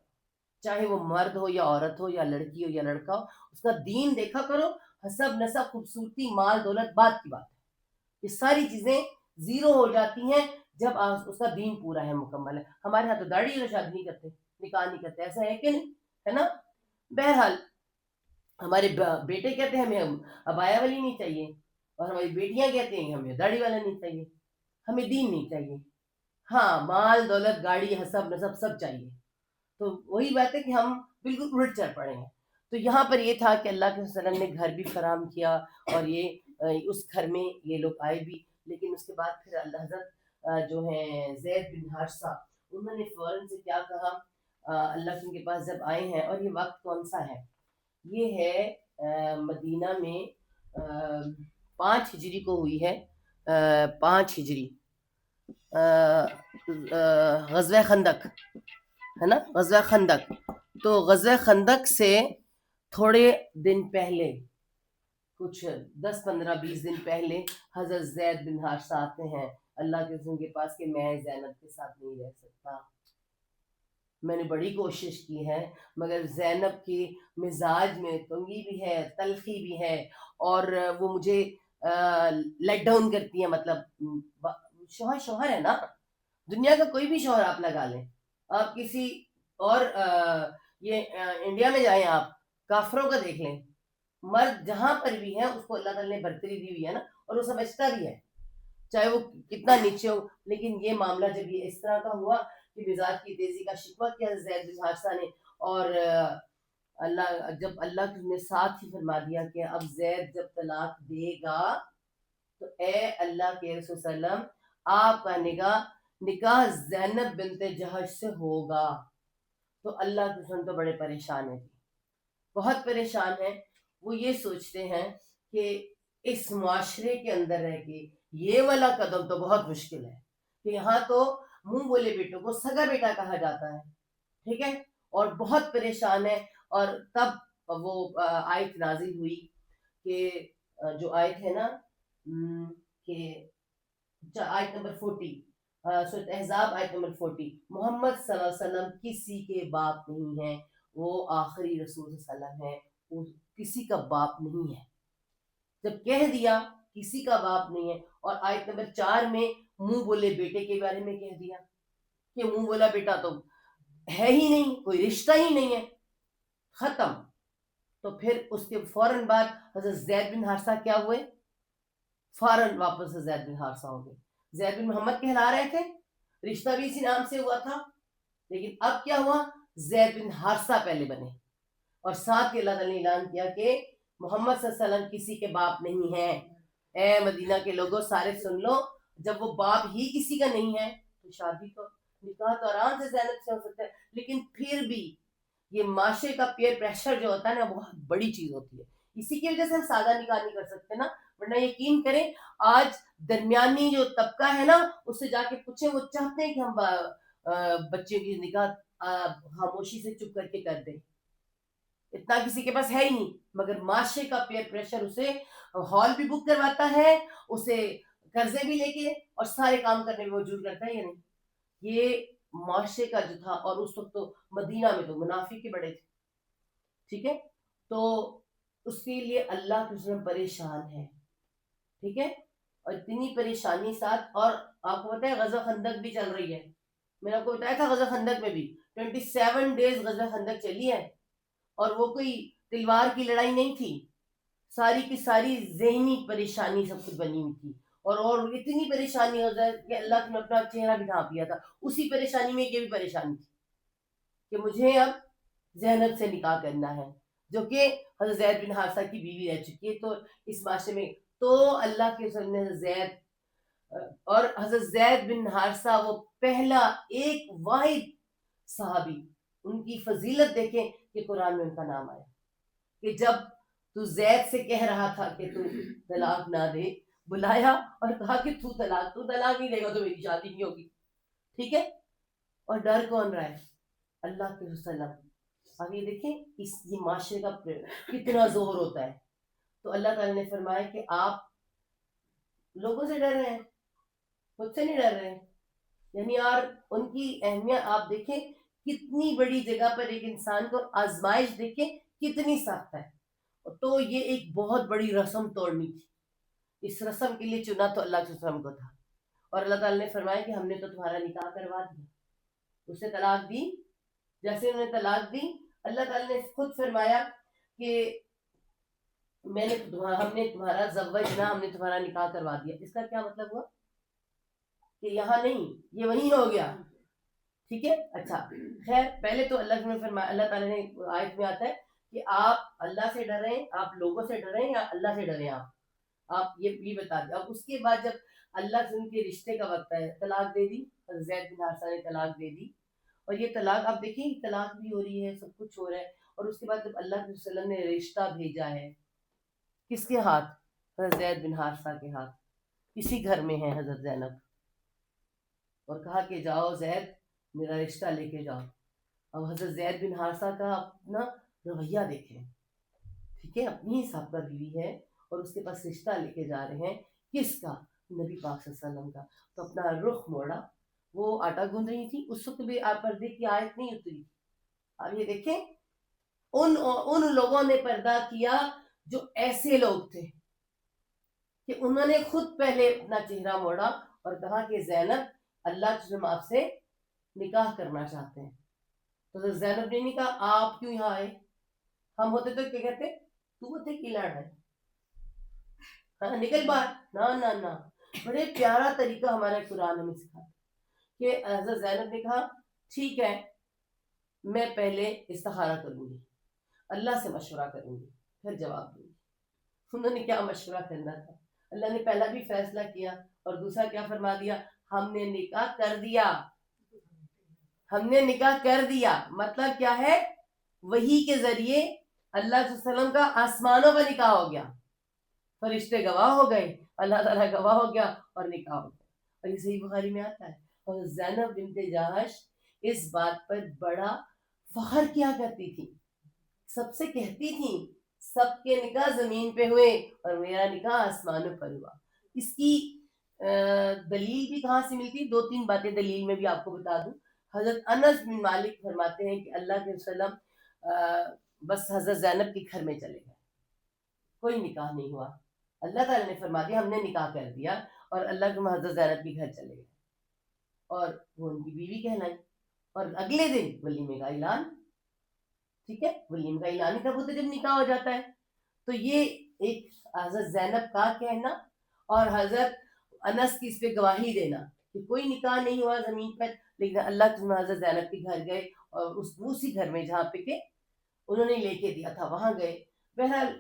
چاہے وہ مرد ہو یا عورت ہو یا لڑکی ہو یا لڑکا ہو، اس کا دین دیکھا کرو. حسب نسب خوبصورتی مال دولت بات کی بات ہے، یہ ساری چیزیں زیرو ہو جاتی ہیں جب اس کا دین پورا ہے، مکمل ہے. ہمارے ہاں تو داڑھی اور شادی نہیں کرتے، نکاح نہیں کرتے، ایسا ہے کہ نہیں؟ ہے نا. بہرحال ہمارے بیٹے کہتے ہیں ہمیں ابایا والی نہیں چاہیے، اور ہماری بیٹیاں کہتے ہیں ہمیں داڑھی والا نہیں چاہیے، ہمیں دین نہیں چاہیے. ہاں مال دولت گاڑی حسب نسب سب چاہیے. تو وہی بات ہے کہ ہم بالکل الٹ چل پڑے ہیں. تو یہاں پر یہ تھا کہ اللہ کے وسلم نے گھر بھی فراہم کیا، اور یہ اس گھر میں یہ لوگ آئے بھی. لیکن اس کے بعد پھر اللہ حضرت جو ہیں زید بن حارثہ، انہوں نے فوراً سے کیا کہا اللہ کے پاس جب آئے ہیں. اور یہ وقت کون سا ہے؟ یہ ہے مدینہ میں 5 ہجری کو ہوئی ہے، 5 ہجری، غزوہ خندق ہے نا، غزوہ خندق. تو غزوہ خندق سے تھوڑے دن پہلے، کچھ 10 15 20 دن پہلے حضرت زید بن حارثہ آتے ہیں اللہ کے رسول کے پاس کہ میں زینب کے ساتھ نہیں رہ سکتا. میں نے بڑی کوشش کی ہے، مگر زینب کی مزاج میں تنگی بھی ہے، تلخی بھی ہے، اور وہ مجھے لیٹ ڈاؤن کرتی ہیں. مطلب شوہر شوہر ہے نا، دنیا کا کوئی بھی شوہر آپ لگا لیں، آپ کسی اور یہ انڈیا میں جائیں، آپ کافروں کا دیکھ لیں، مرد جہاں پر بھی ہے اس کو اللہ تعالیٰ نے برتری دی ہوئی ہے نا، اور وہ سمجھتا بھی ہے چاہے وہ کتنا نیچے ہو. لیکن یہ معاملہ جب یہ اس طرح کا ہوا کہ مزاج کی تیزی کا شکوہ کیا زید بن حارثہ نے، اور جب اللہ نے ساتھ ہی فرما دیا کہ اب زید جب طلاق دے گا تو اے اللہ کے رسول صلی اللہ علیہ وسلم، آپ کا نکاح زینب بنت جہش سے ہوگا. تو اللہ کے رسول تو بڑے پریشان ہیں، بہت پریشان ہیں. وہ یہ سوچتے ہیں کہ اس معاشرے کے اندر رہ کے یہ والا قدم تو بہت مشکل ہے، کہ یہاں تو منہ بولے بیٹوں کو سگا بیٹا کہا جاتا ہے، ٹھیک ہے، اور بہت پریشان ہے. اور تب وہ آیت نازل ہوئی کہ جو آیت ہے نا کہ آیت نمبر 40، سورۃ احزاب آیت نمبر 40، محمد صلی اللہ علیہ وسلم کسی کے باپ نہیں ہیں، وہ آخری رسول صلی اللہ علیہ وسلم ہے، وہ کسی کا باپ نہیں ہے. جب کہہ دیا کسی کا باپ نہیں ہے، اور آیت نمبر 4 میں منہ بولے بیٹے کے بارے میں کہہ دیا کہ منہ بولا بیٹا تو ہے ہی نہیں، کوئی رشتہ ہی نہیں ہے، ختم. تو پھر اس کے فوراً بعد حضرت زید بن حارثہ کیا ہوئے؟ فوراً واپس سے زید بن حارثہ ہو گئے. زید بن محمد کہلا رہے تھے، رشتہ بھی اسی نام سے ہوا تھا، لیکن اب کیا ہوا؟ زید بن حارثہ پہلے بنے، اور ساتھ ہی اللہ تعالیٰ نے اعلان کیا کہ محمد صلی اللہ علیہ وسلم کسی کے باپ نہیں ہے. اے مدینہ کے لوگوں سارے سن لو، جب وہ باپ ہی کسی کا نہیں ہے تو شادی تو نکاح تو آرام سے زینب سے ہو سکتا ہے. لیکن پھر بھی یہ معاشرے کا پیئر پریشر جو ہوتا ہے نا، بہت بڑی چیز ہوتی ہے. اسی کی وجہ سے ہم سادہ نکاح نہیں کر سکتے نا، ورنہ یقین کریں آج درمیانی جو طبقہ ہے نا، اس سے جا کے پوچھیں، وہ چاہتے ہیں کہ ہم بچے کی نکاح خاموشی سے چپ کر کے کر دیں. اتنا کسی کے پاس ہے ہی نہیں، مگر معاشرے کا پیئر پریشر اسے ہال بھی بک کرواتا ہے، اسے قرضے بھی لے کے اور سارے کام کرنے میں موجود کرتا ہے یا نہیں. یہ معاشرے کا جو تھا، اور اس وقت تو مدینہ میں تو منافق کے بڑے تھے، ٹھیک ہے. تو اس کے لیے اللہ کے رسول پریشان ہے، ٹھیک ہے. اور اتنی پریشانی ساتھ، اور آپ کو پتہ ہے غزوہ خندق بھی چل رہی ہے. میں نے آپ کو بتایا تھا غزوہ خندق میں بھی 27 ڈیز غزوہ خندق چلی ہے، اور وہ کوئی تلوار کی لڑائی نہیں تھی، ساری کی ساری ذہنی پریشانی سب کچھ بنی ہوئی تھی. اور اتنی پریشانی ہو جائے کہ اللہ نے اپنا چہرہ بھی ڈھانپ لیا تھا. اسی پریشانی میں یہ بھی پریشانی تھی کہ مجھے اب زینب سے نکاح کرنا ہے، جو کہ حضرت زید بن حارثہ کی بیوی رہ چکی ہے. تو اس معاشرے میں تو اللہ کے رسول نے اور حضرت زید بن حارثہ وہ پہلا ایک واحد صحابی، ان کی فضیلت دیکھیں کہ قرآن میں ان کا نام آیا کہ جب تو زید سے کہہ رہا تھا کہ تو طلاق نہ دے، بلایا اور کہا کہ تو طلاق نہیں دے گا تو میری شادی نہیں ہوگی، ٹھیک ہے. اور ڈر کون رہا ہے؟ اللہ کے وسلم. اب یہ دیکھیں یہ معاشرے کا کتنا زور ہوتا ہے. تو اللہ تعالیٰ نے فرمایا کہ آپ لوگوں سے ڈر رہے ہیں، خود سے نہیں ڈر رہے ہیں. یعنی اور ان کی اہمیت آپ دیکھیں کتنی بڑی جگہ پر ایک انسان کو آزمائش دیکھیں کتنی سخت ہے. تو یہ ایک بہت بڑی رسم توڑنی تھی. اس رسم کے لیے چنا تو اللہ کے وسلم کو تھا. اور اللہ تعالیٰ نے فرمایا کہ ہم نے تو تمہارا نکاح کروا دیا. اسے طلاق دی. جیسے انہوں نے طلاق دی اللہ تعالیٰ نے خود فرمایا کہ ہم نے تمہارا زوجنا ہم نے تمہارا نکاح کروا دیا. اس کا کیا مطلب ہوا کہ یہاں نہیں یہ وہیں ہو گیا. ٹھیک ہے. اچھا خیر پہلے تو اللہ تعالیٰ نے آیت میں آتا ہے کہ آپ اللہ سے ڈریں, آپ لوگوں سے ڈریں یا اللہ سے ڈریں. آپ یہ بتا دیں. اب اس کے بعد جب اللہ سے ان کے رشتے کا وقت ہے طلاق دے دی. زید بن حارثہ نے طلاق دے دی. اور یہ طلاق آپ دیکھیں طلاق بھی ہو رہی ہے سب کچھ ہو رہا ہے. اور اس کے بعد جب اللہ کے وسلم نے رشتہ بھیجا ہے کس کے ہاتھ؟ حضرت زید بن حارثہ کے ہاتھ. اسی گھر میں ہے حضرت زینب. اور کہا کہ جاؤ زید میرا رشتہ لے کے جاؤ. اب حضرت زید بن حارثہ کا اپنا رویہ دیکھیں. ٹھیک ہے. اپنی حساب کا بیوی ہے اور اس کے پاس رشتہ لے کے جا رہے ہیں. کس کا؟ نبی پاک صلی اللہ علیہ وسلم کا. تو اپنا رخ موڑا. وہ آٹا گوندھ رہی تھی اس وقت بھی آپ پردے کی آیت نہیں اتری. آپ یہ دیکھیں ان لوگوں نے پردہ کیا جو ایسے لوگ تھے کہ انہوں نے خود پہلے اپنا چہرہ موڑا اور کہا کہ زینب اللہ تم آپ سے نکاح کرنا چاہتے ہیں. تو زینب نے نہیں کہا آپ کیوں یہاں آئے. ہم ہوتے تو کیا کہتے تو ہوتے کی لڑ ہے نکل باہر. نہ نہ بڑے پیارا طریقہ ہمارے قرآن میں سکھا کہ حضرت زینب نے کہا ٹھیک ہے میں پہلے استخارہ کروں گی اللہ سے مشورہ کروں گی پھر جواب دوں گی. انہوں نے کیا مشورہ کرنا تھا. اللہ نے پہلا بھی فیصلہ کیا اور دوسرا کیا فرما دیا ہم نے نکاح کر دیا. ہم نے نکاح کر دیا مطلب کیا ہے وحی کے ذریعے اللہ صلی اللہ علیہ وسلم کا آسمانوں پر نکاح ہو گیا. فرشتے گواہ ہو گئے اللہ تعالیٰ گواہ ہو گیا اور نکاح ہو گیا. اور یہ صحیح بخاری میں آتا ہے. اور زینب بنت جحش اس بات پر بڑا فخر کیا کرتی تھی. سب سے کہتی تھی سب کے نکاح زمین پہ ہوئے اور میرا نکاح آسمانوں پر ہوا. اس کی دلیل بھی کہاں سے ملتی؟ 2-3 باتیں دلیل میں بھی آپ کو بتا دوں. حضرت انس بن مالک فرماتے ہیں کہ اللہ کے وسلم بس حضرت زینب کے گھر میں چلے گئے کوئی نکاح نہیں ہوا. اللہ تعالیٰ نے فرما دیا ہم نے نکاح کر دیا اور اللہ کے حضرت زینب کے گھر چلے گئے اور وہ ان کی بیوی کہلائی. اور اگلے دن ولیمے کا اعلان. ٹھیک ہے. ولیمے کا اعلان ہی تب ہوتا ہے جب نکاح ہو جاتا ہے. تو یہ ایک حضرت زینب کا کہنا اور حضرت انس کی اس پہ گواہی دینا کہ کوئی نکاح نہیں ہوا زمین پر لیکن اللہ کے حضرت زینب کے گھر گئے اور اسی گھر میں جہاں پہ کہ انہوں نے لے کے دیا تھا وہاں گئے. بہرحال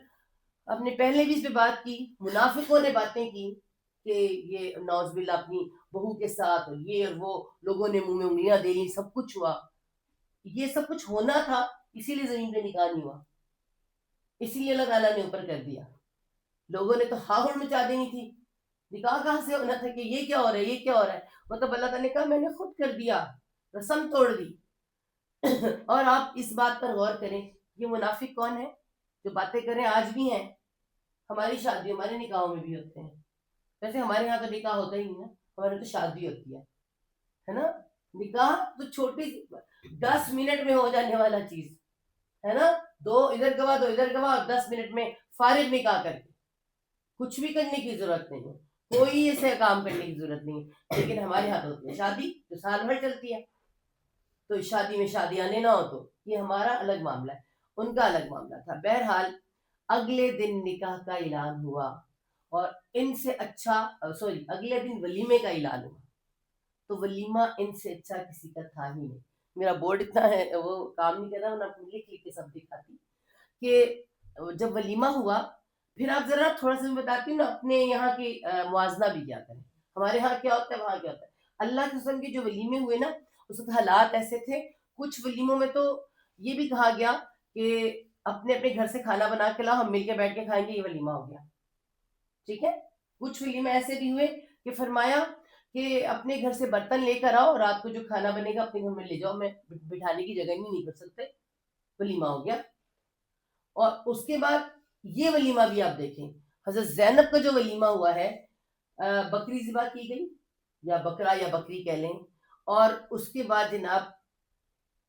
اپ نے پہلے بھی اس پہ بات کی. منافقوں نے باتیں کی کہ یہ نعوذ باللہ اپنی بہو کے ساتھ اور یہ اور وہ لوگوں نے منہ میں انگلیاں دے لی سب کچھ ہوا. یہ سب کچھ ہونا تھا اسی لیے زمین پہ نکاح نہیں ہوا. اسی لیے اللہ تعالیٰ نے اوپر کر دیا. لوگوں نے تو ہاہڑ مچا دینی تھی نکاح کہاں سے ہونا تھا کہ یہ کیا ہو رہا ہے یہ کیا ہو رہا ہے. مطلب اللہ تعالیٰ نے کہا میں نے خود کر دیا رسم توڑ دی. اور آپ اس بات پر غور کریں یہ منافق کون ہے جو باتیں کریں آج بھی ہیں. ہماری شادی ہمارے نکاحوں میں بھی ہوتے ہیں. ویسے ہمارے یہاں تو نکاح ہوتا ہی نہیں ہے ہمارے تو شادی ہوتی ہے نا. نکاح تو چھوٹی 10 منٹ میں ہو جانے والا چیز ہے نا. 2 ادھر گواہ 2 ادھر گواہ 10 منٹ میں فارغ نکاح کر کے کچھ بھی کرنے کی ضرورت نہیں ہے. کوئی ایسے کام کرنے کی ضرورت نہیں ہے. لیکن ہمارے ہاتھ ہوتی ہے شادی جو سال بھر چلتی ہے. تو شادی میں شادی آنے نہ ہو تو یہ ہمارا الگ معاملہ ہے ان کا الگ معاملہ تھا. بہرحال اگلے دن نکاح کا اعلان ہوا اور ان سے اچھا اگلے دن ولیمے کا اعلان ہوا. تو ولیمہ ان سے اچھا کسی کا تھا ہی نہیں. میرا بورڈ اتنا ہے وہ کام نہیں کر رہا ورنہ لکھ کے سب دکھاتی کہ جب ولیمہ ہوا پھر آپ ذرا تھوڑا سا میں بتاتی ہوں نا اپنے یہاں کی موازنہ بھی کیا کریں. ہمارے یہاں کیا ہوتا ہے وہاں کیا ہوتا ہے. اللہ کے قسم کے جو ولیمے ہوئے نا اس وقت حالات ایسے تھے. کچھ ولیموں میں تو یہ بھی کہا گیا کہ اپنے اپنے گھر سے کھانا بنا کے لاؤ ہم مل کے بیٹھ کے کھائیں گے یہ ولیمہ ہو گیا. ٹھیک ہے. کچھ ولیمے ایسے بھی ہوئے کہ فرمایا کہ اپنے گھر سے برتن لے کر آؤ رات کو جو کھانا بنے گا اپنے گھر میں لے جاؤ میں بٹھانے کی جگہ نہیں کر سکتے ولیمہ ہو گیا. اور اس کے بعد یہ ولیمہ بھی آپ دیکھیں حضرت زینب کا جو ولیمہ ہوا ہے بکری ذبح کی گئی یا بکرا یا بکری کہہ لیں. اور اس کے بعد جناب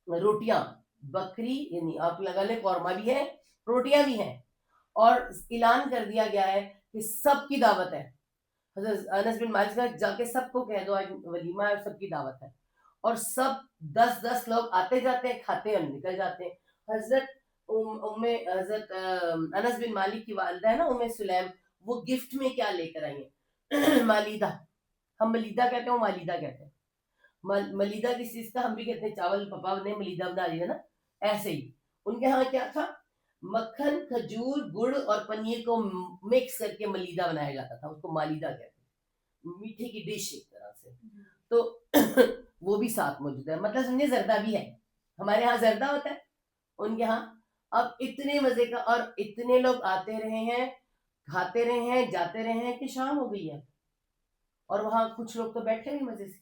روٹیاں، بکری یعنی آپ لگا لیں قورمہ بھی ہے، روٹیاں بھی ہیں. اور اعلان کر دیا گیا ہے کہ سب کی دعوت ہے. حضرت انس بن مالک کا جا کے سب کو کہہ دو آج ولیمہ ہے اور سب کی دعوت ہے. اور سب 10 لوگ آتے جاتے ہیں، کھاتے ہیں اور نکل جاتے ہیں. حضرت انس بن مالک کی والدہ ہے نا سلیم، وہ گفٹ میں کیا لے کر آئی ہیں؟ مالیدہ. ہم ملیدہ کہتے ہیں، وہ مالیدہ کہتے ہیں. ملیدہ کس چیز کا؟ ہم بھی کہتے ہیں چاول پپا نے ملیدہ بنا دیا نا، ایسے ہی ان کے ہاں کیا تھا؟ مکھن، کھجور، گڑ اور پنیر کو مکس کر کے ملیدہ بنایا جاتا تھا، اس کو مالیدہ کہتے ہیں، میٹھے کی ڈش ایک طرح سے. تو وہ بھی ساتھ موجود ہے، مطلب سمجھے زردہ بھی ہے. ہمارے ہاں زردہ ہوتا ہے، ان کے ہاں. اب اتنے مزے کا، اور اتنے لوگ آتے رہے ہیں، کھاتے رہے ہیں، جاتے رہے ہیں کہ شام ہو گئی ہے. اور وہاں کچھ لوگ تو بیٹھے ہوئے مزے سے،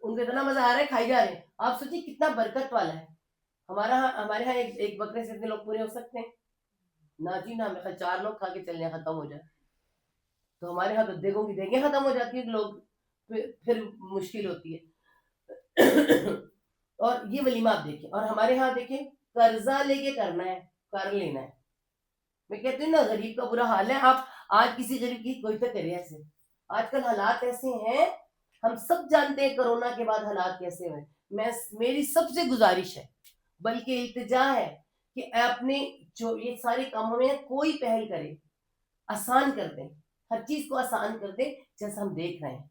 ان کو اتنا مزہ آ رہا ہے، کھائی جا رہے ہیں. آپ سوچیے کتنا برکت والا ہے. ہمارے ہاں ایک بکرے سے اتنے لوگ پورے ہو سکتے ہیں؟ نہ جی نہ، میرے 4 لوگ کھا کے چلنے ختم ہو جائے. تو ہمارے ہاں تو دیگوں کی دیگیں ختم ہو جاتی ہیں، لوگ پھر مشکل ہوتی ہے. اور یہ ولیمہ آپ دیکھیں. اور ہمارے ہاں دیکھیں قرضہ لے کے کرنا ہے، کر لینا ہے. میں کہتی ہوں نا غریب کا برا حال ہے. آپ آج کسی غریب کی کوئی تو کرے ایسے. آج کل حالات ایسے ہیں، ہم سب جانتے ہیں کرونا کے بعد حالات کیسے ہوئے. میری سب سے گزارش ہے، بلکہ التجا ہے، کہ اپنے جو یہ سارے کاموں میں کوئی پہل کرے، آسان کر دیں، ہر چیز کو آسان کر دیں جیسا ہم دیکھ رہے ہیں.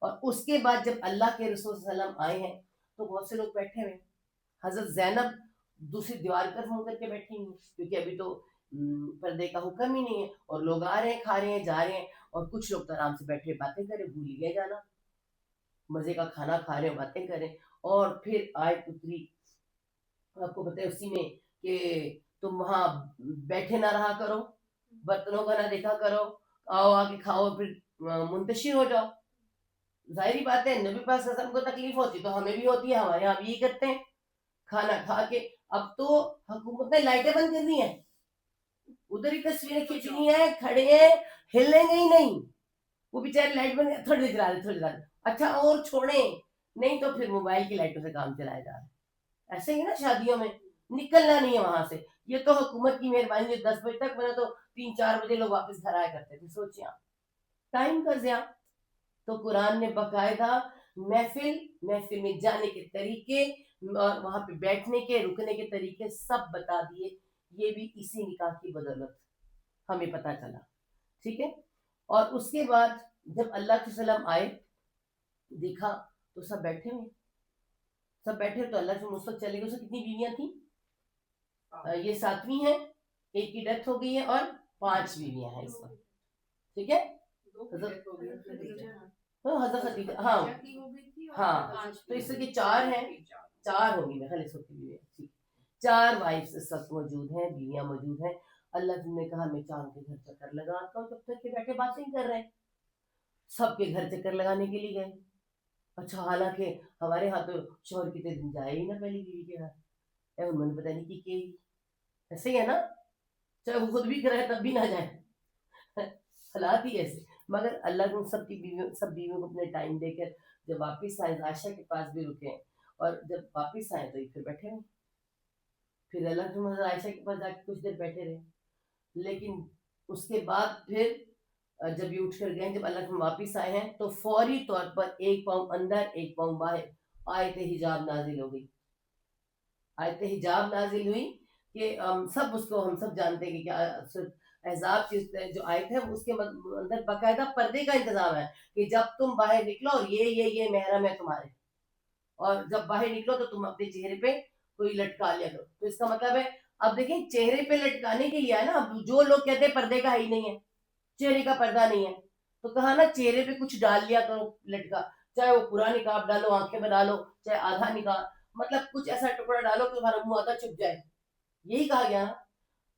اور اس کے بعد جب اللہ کے رسول صلی اللہ علیہ وسلم آئے ہیں تو بہت سے لوگ بیٹھے ہوئے. حضرت زینب دوسری دیوار پر منہ کر کے بیٹھی ہوئی، کیونکہ ابھی تو پردے کا حکم ہی نہیں ہے. اور لوگ آ رہے ہیں، کھا رہے ہیں، جا رہے ہیں. اور کچھ لوگ تو آرام سے بیٹھے باتیں کریں، بھول ہی گئے جانا، مزے کا کھانا کھا رہے ہیں، باتیں کریں. اور پھر آیت اتری، آپ کو بتائے اسی میں، کہ تم وہاں بیٹھے نہ رہا کرو، برتنوں کا نہ دیکھا کرو، آؤ آ کے کھاؤ، پھر منتشر ہو جاؤ. ظاہری بات ہے نبی پاک صلی اللہ علیہ وسلم کو تکلیف ہوتی تو ہمیں بھی ہوتی ہے. ہمارے یہاں بھی یہ کرتے ہیں، کھانا کھا کے. اب تو حکومت نے لائٹیں بند کر دی ہیں، ادھر ہی تصویریں کھینچنی ہے، کھڑے ہیں، ہلیں گے ہی نہیں. وہ بیچارے لائٹ بند تھوڑی دیر چلا دے، تھوڑی دیر. اچھا اور چھوڑیں نہیں تو پھر موبائل کی لائٹوں سے کام چلایا جا رہا ہے. ایسے ہی نا شادیوں میں نکلنا نہیں ہے وہاں سے. یہ تو حکومت کی مہربانی، 10 بجے تک، بنا تو 3-4 بجے لوگ واپس گھر آیا کرتے تھے. سوچیں آپ ٹائم کا ضیاع. تو قرآن نے باقاعدہ محفل میں جانے کے طریقے اور وہاں پہ بیٹھنے کے، رکنے کے طریقے سب بتا دیے. یہ بھی اسی نکاح کی بدولت ہمیں پتا چلا. ٹھیک ہے. اور اس کے بعد جب اللہ کے سلام آئے، دیکھا تو سب بیٹھے ہوئے، سب بیٹھے. تو اللہ سے مستق چلے گئے. اس سے کتنی بیویاں تھیں؟ یہ 7ویں ہے، ایک کی ڈیتھ ہو گئی ہے، اور 5 بیویاں ہیں اس وقت. ٹھیک ہے. حضرت خدیجہ، ہاں ہاں، تو اس کے 4 ہیں، 4 ہوگی میں خالی سوتی بیوی. 4 وائفز اس وقت موجود ہیں، بیویاں موجود ہیں. اللہ نے کہا میں چاند کے گھر چکر لگاتا ہوں، جب تک کہ بیٹھے باتیں کر رہے ہیں. سب کے گھر چکر لگانے کے لیے گئے. اچھا حالانکہ ہمارے ہاں تو شوہر کتنے دن جائے ہی نہ پہلی بیوی کے گھر، انہوں نے پتہ نہیں کی ایسے ہی ہے نا، چاہے وہ خود بھی کرے تب بھی نہ جائے. حالات ہی ایسے. مگر اللہ نے سب بیویوں کو اپنے ٹائم دے کر جب واپس آئے، عائشہ کے پاس بھی رکے، اور جب واپس آئے تو پھر بیٹھے ہیں. پھر اللہ کے عائشہ کے پاس جا کے کچھ دیر بیٹھے رہے. لیکن اس کے بعد پھر جب یہ اٹھ کر گئے، جب اللہ کے واپس آئے ہیں تو فوری طور پر 1 پاؤں اندر 1 پاؤں باہر آیت حجاب نازل ہو گئی. آیت حجاب نازل ہوئی کہ سب اس کو ہم سب جانتے ہیں کہ کیا احزاب کی جو آیت ہے اس کے اندر باقاعدہ پردے کا انتظام ہے کہ جب تم باہر نکلو اور یہ محرم ہے تمہارے، اور جب باہر نکلو تو تم اپنے چہرے پہ کوئی لٹکا لیا کرو. تو اس کا مطلب ہے، اب دیکھیں چہرے پہ لٹکانے کے لیے ہے نا. اب جو لوگ کہتے ہیں پردے کا ہی نہیں ہے، چہرے کا پردہ نہیں ہے، تو کہا نا چہرے پہ کچھ ڈال لیا کرو لٹکا. چاہے وہ پورا نقاب ڈالو، آنکھیں بنا لو، چاہے آدھا نقاب، مطلب کچھ ایسا ٹکڑا ڈالو کہ تمہارا منہ آدھا چھپ جائے. یہی کہا گیا نا.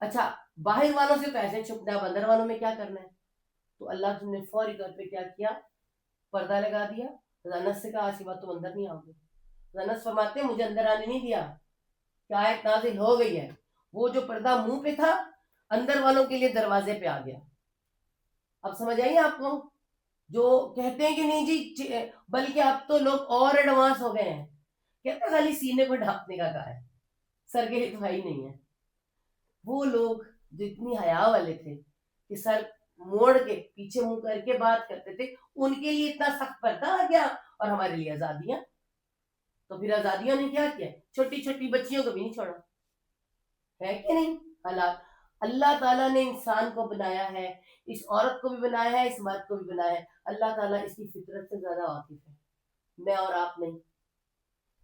اچھا باہر والوں سے تو ایسے چھپنا ہے، اب اندر والوں میں کیا کرنا ہے؟ تو اللہ نے فوری طور پہ کیا کیا؟ پردہ لگا دیا. انس سے کہا ایسی بات تم اندر نہیں آؤ گے. انس فرماتے ہیں مجھے اندر آنے نہیں دیا کہ آیت نازل ہو گئی ہے. وہ جو پردہ منہ پہ تھا اندر والوں کے لیے دروازے پہ آ گیا. اب سمجھ آئیے آپ کو؟ جو کہتے ہیں کہ نہیں جی بلکہ اب تو لوگ اور ایڈوانس ہو گئے ہیں، کہتے ہیں خالی سینے کو ڈھانپنے کا کہا ہے، سر کے لیے تو ہی نہیں ہے. وہ لوگ جو اتنی حیا والے تھے کہ سر موڑ کے پیچھے منہ کر کے بات کرتے تھے، ان کے لیے اتنا سخت پردہ آ گیا، اور ہمارے لیے آزادیاں. تو پھر آزادیوں نے کیا کیا؟ چھوٹی چھوٹی بچیوں کو بھی نہیں چھوڑا، ہے کہ نہیں؟ حالات اللہ تعالیٰ نے انسان کو بنایا ہے، اس عورت کو بھی بنایا ہے، اس مرد کو بھی بنایا ہے. اللہ تعالیٰ اس کی فطرت سے زیادہ واقف ہے، میں اور آپ نہیں.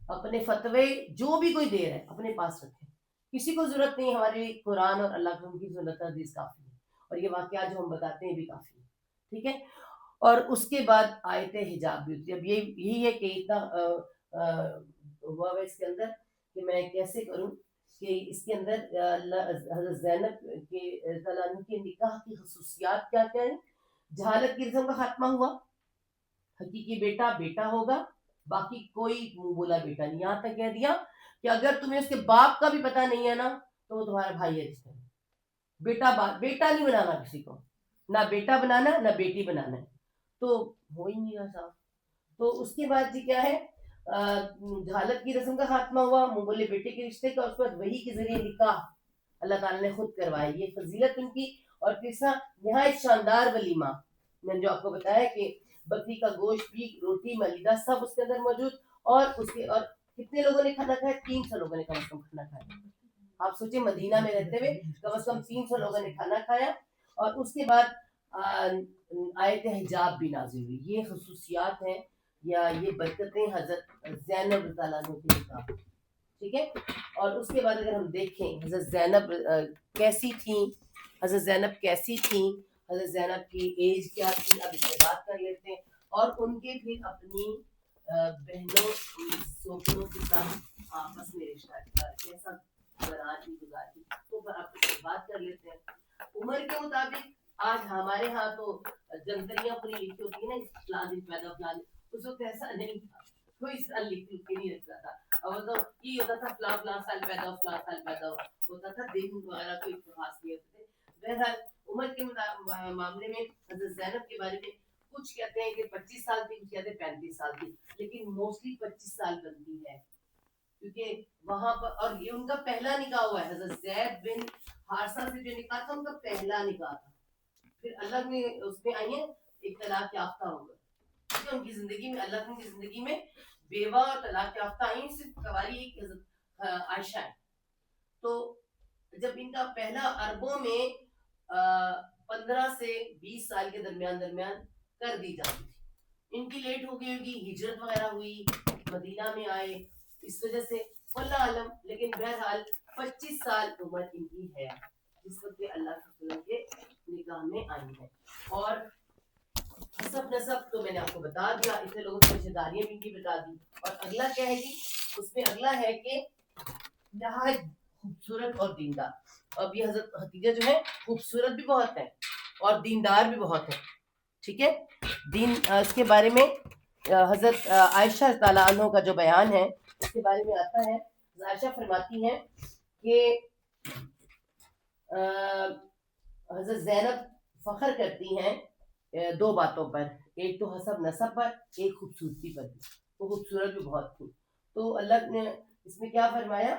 اپنے فتوے جو بھی کوئی دے رہا ہے اپنے پاس رکھیں، کسی کو ضرورت نہیں. ہمارے قرآن اور اللہ کی سنت حدیث کافی ہے، اور یہ واقعات جو ہم بتاتے ہیں بھی کافی ہے. ٹھیک ہے. اور اس کے بعد آیت حجاب بھی ہوتی ہے. اب یہی ہے کہ اتنا ہوا ہے اس کے اندر کہ میں کیسے کروں کہ اس کے اندر حضرت زینب کے تعالیٰ عنہ کے نکاح کی خصوصیات کیا کیا ہیں. جہالت کی رسم کا خاتمہ ہوا، حقیقی بیٹا بیٹا ہوگا، باقی کوئی منہ بولا بیٹا نہیں. یہاں تک کہہ دیا کہ اگر تمہیں اس کے باپ کا بھی پتا نہیں ہے نا تو وہ تمہارا بھائی ہے رشتے میں. بیٹا باپ بیٹا نہیں بنانا کسی کو، نہ بیٹا بنانا نہ بیٹی بنانا ہے. تو ہو ہی نہیں رہا صاحب. تو اس کے بعد جی کیا ہے، جہالت کی رسم کا خاتمہ ہوا، منہ بولے بیٹے کے رشتے کا. اس کے بعد وحی کے ذریعے نکاح اللہ تعالیٰ نے خود کروایا، یہ فضیلت ان کی. اور تیسرا نہایت شاندار ولیمہ، میں نے جو آپ کو بتایا کہ بکری کا گوشت بھی، روٹی ملیدہ سب اس کے اندر موجود. اور اس کے اور کتنے لوگوں نے کھانا کھایا؟ 300 لوگوں نے کم از کم کھانا کھایا. آپ سوچیں مدینہ میں رہتے ہوئے کم از کم 300 لوگوں نے کھانا کھایا. اور اس کے بعد آیت حجاب بھی نازل ہوئی. یہ خصوصیات ہیں یا یہ برکتیں حضرت زینب رضی اللہ عنہ کی نکاح. ٹھیک ہے. اور اس کے بعد اگر ہم دیکھیں حضرت زینب کیسی تھیں، حضرت زینب کیسی تھیں، حضرت زینب کی ایج کیا تھی، اب اس پہ بات کر لیتے ہیں. اور ان کے پھر اپنی بہنوں سوکروں کے ساتھ آپس میں رشتہ کیسا برآتی گزاری، تو پر آپ اس پہ بات کر لیتے ہیں. عمر کے مطابق آج ہمارے ہاں تو جنتریاں پوری لکھی ہوتی ہیں نا، فلاں دن پیدا فلاں دن. اس وقت ایسا نہیں تھا، کوئی سال لکھ کے نہیں رکھتا تھا. اور تو یہ ہوتا تھا فلاں فلاں سال پیدا ہو، فلاں سال پیدا ہو ہوتا تھا. دن وغیرہ کوئی خاص نہیں ہوتے تھے. بہرحال عمر کے معاملے میں حضرت زینب کے بارے میں کچھ کہتے ہیں کہ 25 سال تھی، کچھ کہتے ہیں 35 سال تھی، لیکن موسٹلی 25 سال بنتی ہے. کیونکہ وہاں پر اور یہ ان کا پہلا نکاح ہوا ہے. حضرت زید بن حارثہ سے جو نکاح تھا ان کا پہلا نکاح تھا. پھر اللہ نے اس میں آئی ہیں اختلاف یافتہ ہو گئے. ان کی زندگی میں اللہ کی زندگی میں بیوہ اور طلاق یافتہ آئی صرف کواری ایک حضرت عائشہ ہے. تو جب ان کا پہلا عربوں میں 15 سے 20 سال کے درمیان کر دی جاتی تھی. ان کی لیٹ ہو گئی ہوگی، ہجرت وغیرہ ہوئی، مدینہ میں آئے، اس وجہ سے واللہ عالم. لیکن بہرحال 25 سال عمر ان کی ہے جس وقت اللہ کے رسول کے نکاح میں آئی ہے. اور حسب نسب تو میں نے آپ کو بتا دیا، اتنے لوگوں کی رشتہ داریاں بھی ان کی بتا دی. اور اگلا کیا ہے جی، اس میں اگلا ہے کہ نہایت خوبصورت اور دیندار. اب یہ حضرت خدیجہ جو ہے خوبصورت بھی بہت ہے اور دیندار بھی بہت ہے. ٹھیک ہے. دین اس کے بارے میں حضرت عائشہ تعالیٰ عنہ کا جو بیان ہے اس کے بارے میں آتا ہے. عائشہ فرماتی ہیں کہ حضرت زینب فخر کرتی ہیں 2 باتوں پر، ایک تو حسب نسب پر، ایک خوبصورتی پر بھی. وہ خوبصورت بھی بہت تھی. تو اللہ نے اس میں کیا فرمایا،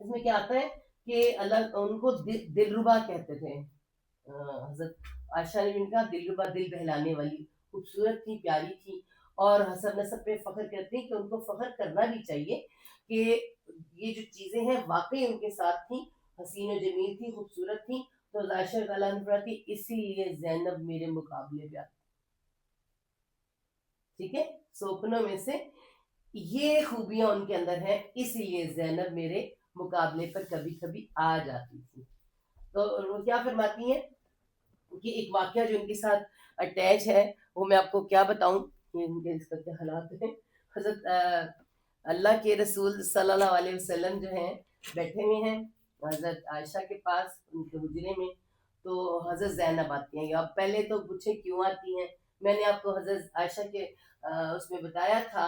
اس میں کیا آتا ہے کہ اللہ ان کو دلربا کہتے تھے. حضرت عائشہ نے ان کا دلربا، دل بہلانے والی، خوبصورت تھی، پیاری تھی. اور حسب نسب پہ فخر کرتے ہیں کہ ان کو فخر کرنا بھی چاہیے کہ یہ جو چیزیں ہیں واقعی ان کے ساتھ تھیں، حسین و جمیل تھی، خوبصورت تھی. تو عائشہ رضی اللہ عنہ کی اسی لیے زینب میرے مقابلے پہ آتی. ٹھیک ہے. سوپنوں میں سے یہ خوبیاں ان کے اندر ہیں، اسی لیے زینب میرے مقابلے پر کبھی کبھی آ جاتی تھی. تو وہ کیا فرماتی ہیں کہ ایک واقعہ جو ان کے ساتھ اٹیچ ہے وہ میں آپ کو کیا بتاؤں کہ ان کے اس کا کیا حالات ہیں. حضرت اللہ کے رسول صلی اللہ علیہ وسلم جو ہیں بیٹھے ہوئے ہیں حضرت عائشہ کے پاس ان کے حجرے میں. تو حضرت زینب آتی ہیں. اب پہلے تو پوچھیں کیوں آتی ہیں، میں نے آپ کو حضرت عائشہ کے اس میں بتایا تھا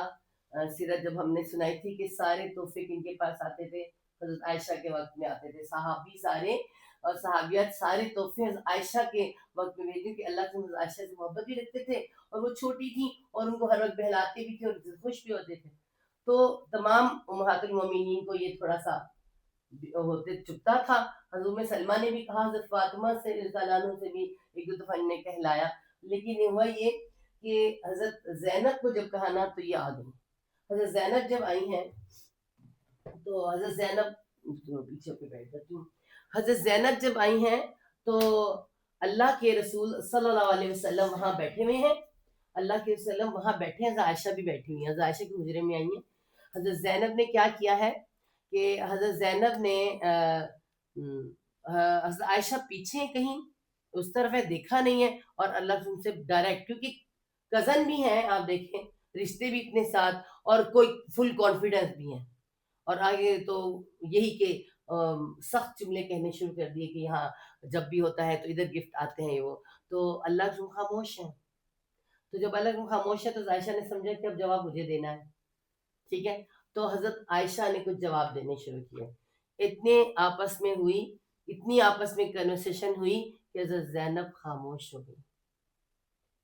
سیرت جب ہم نے سنائی تھی کہ سارے تحفے کن کے پاس آتے تھے، حضرت عائشہ کے وقت میں آتے تھے. صحابی سارے اور صحابیات سارے تحفے عائشہ کے وقت میں بھیجے کہ اللہ کے عائشہ سے محبت بھی رکھتے تھے اور وہ چھوٹی تھی اور ان کو ہر وقت بہلاتے بھی تھے اور خوش بھی ہوتے تھے. تو تمام امہات المومنین کو یہ تھوڑا سا ہوتے چپتا تھا. حضرت سلمہ نے بھی کہا, حضرت فاطمہ سے رضی اللہ عنہ سے بھی ایک دو دفعہ نے کہلایا, لیکن ہوا یہ کہ حضرت زینب کو جب کہا نا تو یہ آ گئی. حضرت زینب جب آئی ہیں تو حضرت زینب پیچھے پہ بیٹھ جاتی ہوں. حضرت زینب جب آئی ہیں تو اللہ کے رسول صلی اللہ علیہ وسلم وہاں بیٹھے ہوئے ہیں, اللہ کے وسلم وہاں بیٹھے ہیں, حضرت عائشہ بھی بیٹھی ہوئی ہیں, حضرت عائشہ کے حجرے میں آئی ہیں. حضرت زینب نے کیا کیا ہے کہ حضرت زینب نے حضرت عائشہ پیچھے کہیں اس طرف ہے دیکھا نہیں ہے, اور اللہ سے ڈائریکٹ, کیونکہ کزن بھی ہیں آپ دیکھیں, رشتے بھی اتنے ساتھ, اور کوئی فل کانفیڈنس بھی ہے, اور آگے تو یہی کہ سخت جملے کہنے شروع کر دیے کہ یہاں جب بھی ہوتا ہے تو ادھر گفٹ آتے ہیں وہ, تو اللہ سے خاموش ہے. تو جب اللہ سے خاموش ہے تو عائشہ نے سمجھا کہ اب جواب مجھے دینا ہے, ٹھیک ہے. تو حضرت عائشہ نے کچھ جواب دینے شروع کیے. اتنے آپس میں ہوئی, اتنی آپس میں کنورسیشن ہوئی کہ حضرت زینب خاموش ہو گئی.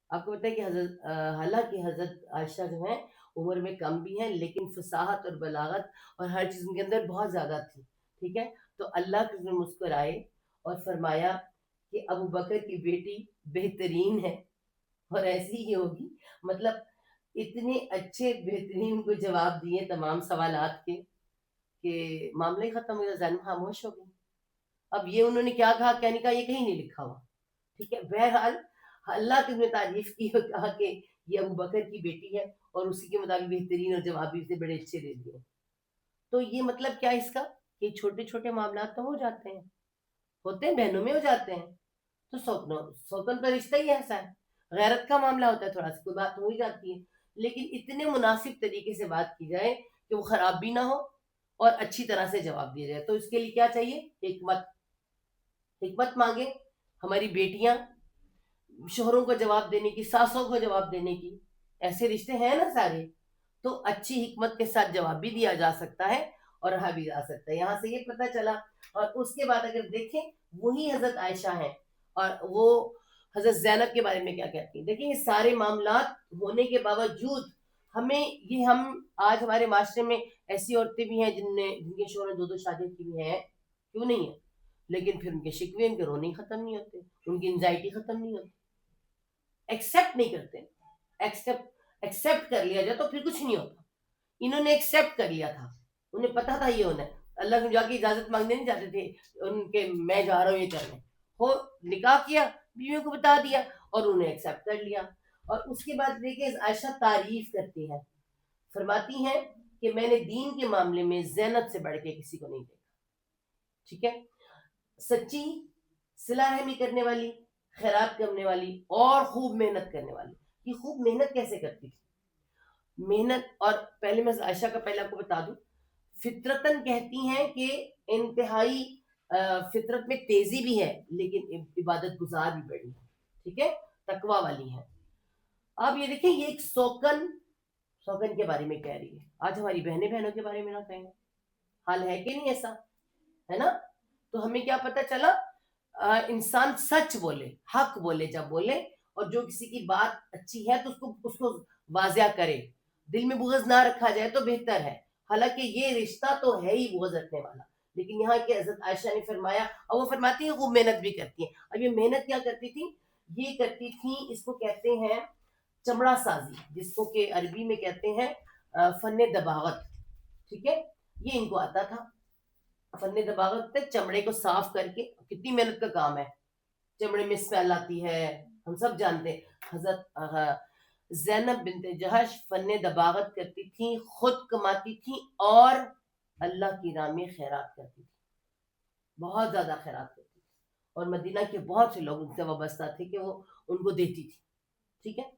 آپ کو پتہ ہے کہ حضرت حالانکہ حضرت عائشہ جو ہیں عمر میں کم بھی ہیں, لیکن فصاحت اور بلاغت اور ہر چیز ان کے اندر بہت زیادہ تھی, ٹھیک ہے. تو اللہ کے مسکرائے اور فرمایا کہ ابو بکر کی بیٹی بہترین ہے اور ایسی ہی ہوگی. مطلب اتنے اچھے بہترین کو جواب دیے تمام سوالات کے کہ معاملہ ہی ختم ہو گیا, زینب خاموش ہو گئی. اب یہ انہوں نے کیا کہا کیا نہیں کہا یہ کہیں نہیں لکھا ہوا, ٹھیک ہے. بہرحال اللہ کی نے تعریف کی اور کہا کہ یہ ابو بکر کی بیٹی ہے اور اسی کے مطابق بہترین, اور جواب بھی اسے بڑے اچھے دے دیے. تو یہ مطلب کیا اس کا کہ چھوٹے چھوٹے معاملات تو ہو جاتے ہیں, ہوتے ہیں, بہنوں میں ہو جاتے ہیں, تو سوکن کا رشتہ ہی ایسا ہے. غیرت کا معاملہ ہوتا ہے, تھوڑا سا کوئی بات ہو ہی جاتی ہے, لیکن اتنے مناسب طریقے سے بات کی جائے کہ وہ خراب بھی نہ ہو اور اچھی طرح سے جواب دیا جائے. تو اس کے لیے کیا چاہیے, حکمت مانگے. ہماری بیٹیاں شوہروں کو جواب دینے کی, ساسوں کو جواب دینے کی, ایسے رشتے ہیں نا سارے, تو اچھی حکمت کے ساتھ جواب بھی دیا جا سکتا ہے اور رہا بھی جا سکتا ہے. یہاں سے یہ پتہ چلا. اور اس کے بعد اگر دیکھیں وہی حضرت عائشہ ہیں اور وہ حضرت زینب کے بارے میں کیا کہتی ہیں. دیکھیں یہ سارے معاملات ہونے کے باوجود ہمیں یہ, ہم آج ہمارے معاشرے میں ایسی عورتیں بھی ہیں جن کے شوہر نے 2 شادیاں کی ہوئی ہیں, کیوں نہیں ہے, لیکن پھر ان کے شکوے, ان کے رونے ختم نہیں ہوتے, ان کی انزائٹی ختم نہیں ہوتی, ایکسیپٹ نہیں کرتے. ایکسیپٹ کر لیا جائے تو پھر کچھ نہیں ہوتا. انہوں نے ایکسیپٹ کر لیا تھا, انہیں پتا تھا یہ ہونا ہے. اللہ سے جا کے اجازت مانگنے نہیں جاتے تھے ان کے, میں جا رہا ہوں یہ کرنے, ہو نکاح کیا, بیویوں کو بتا دیا اور انہوں نے ایکسیپٹ کر لیا. اور اس کے بعد دیکھیں عائشہ تعریف کرتی ہیں, فرماتی ہیں کہ میں نے دین کے معاملے میں زینب سے بڑھ کے کسی کو نہیں دیکھا, ٹھیک ہے. سچی, صلہ رحمی کرنے والی, خیرات کرنے والی اور خوب محنت کرنے والی. یہ خوب محنت کیسے کرتی تھی, محنت. اور پہلے میں عائشہ کا پہلے آپ کو بتا دوں, فطرتاً کہتی ہیں کہ انتہائی فطرت میں تیزی بھی ہے لیکن عبادت گزار بھی بڑی ہے, ٹھیک ہے, تقوی والی ہے. اب یہ دیکھیں یہ ایک سوکن کے بارے میں کہہ رہی ہے. آج ہماری بہنوں کے بارے میں نہ کہیں, حال ہے کہ نہیں ایسا, ہے نا. تو ہمیں کیا پتہ چلا, انسان سچ بولے, حق بولے جب بولے, اور جو کسی کی بات اچھی ہے تو اس کو واضح کرے, دل میں بغض نہ رکھا جائے تو بہتر ہے. حالانکہ یہ رشتہ تو ہے ہی بغض رکھنے والا, لیکن یہاں کے حضرت عائشہ نے فرمایا, اور وہ فرماتی ہیں وہ محنت بھی کرتی ہیں. اب یہ محنت کیا کرتی تھی, یہ کرتی تھی, اس کو کہتے ہیں چمڑا سازی, جس کو کہ عربی میں کہتے ہیں فن دباغت, ٹھیک ہے. یہ ان کو آتا تھا فن دباغت تک, چمڑے کو صاف کر کے, کتنی محنت کا کام ہے, چمڑے میں اسمیل آتی ہے, ہم سب جانتے ہیں. حضرت زینب بنت جہش فن دباغت کرتی تھی, خود کماتی تھی اور اللہ کی راہ میں خیرات کرتی تھی, بہت زیادہ خیرات کرتی تھی, اور مدینہ کے بہت سے لوگ ان سے وابستہ تھے کہ وہ ان کو دیتی تھی, ٹھیک ہے.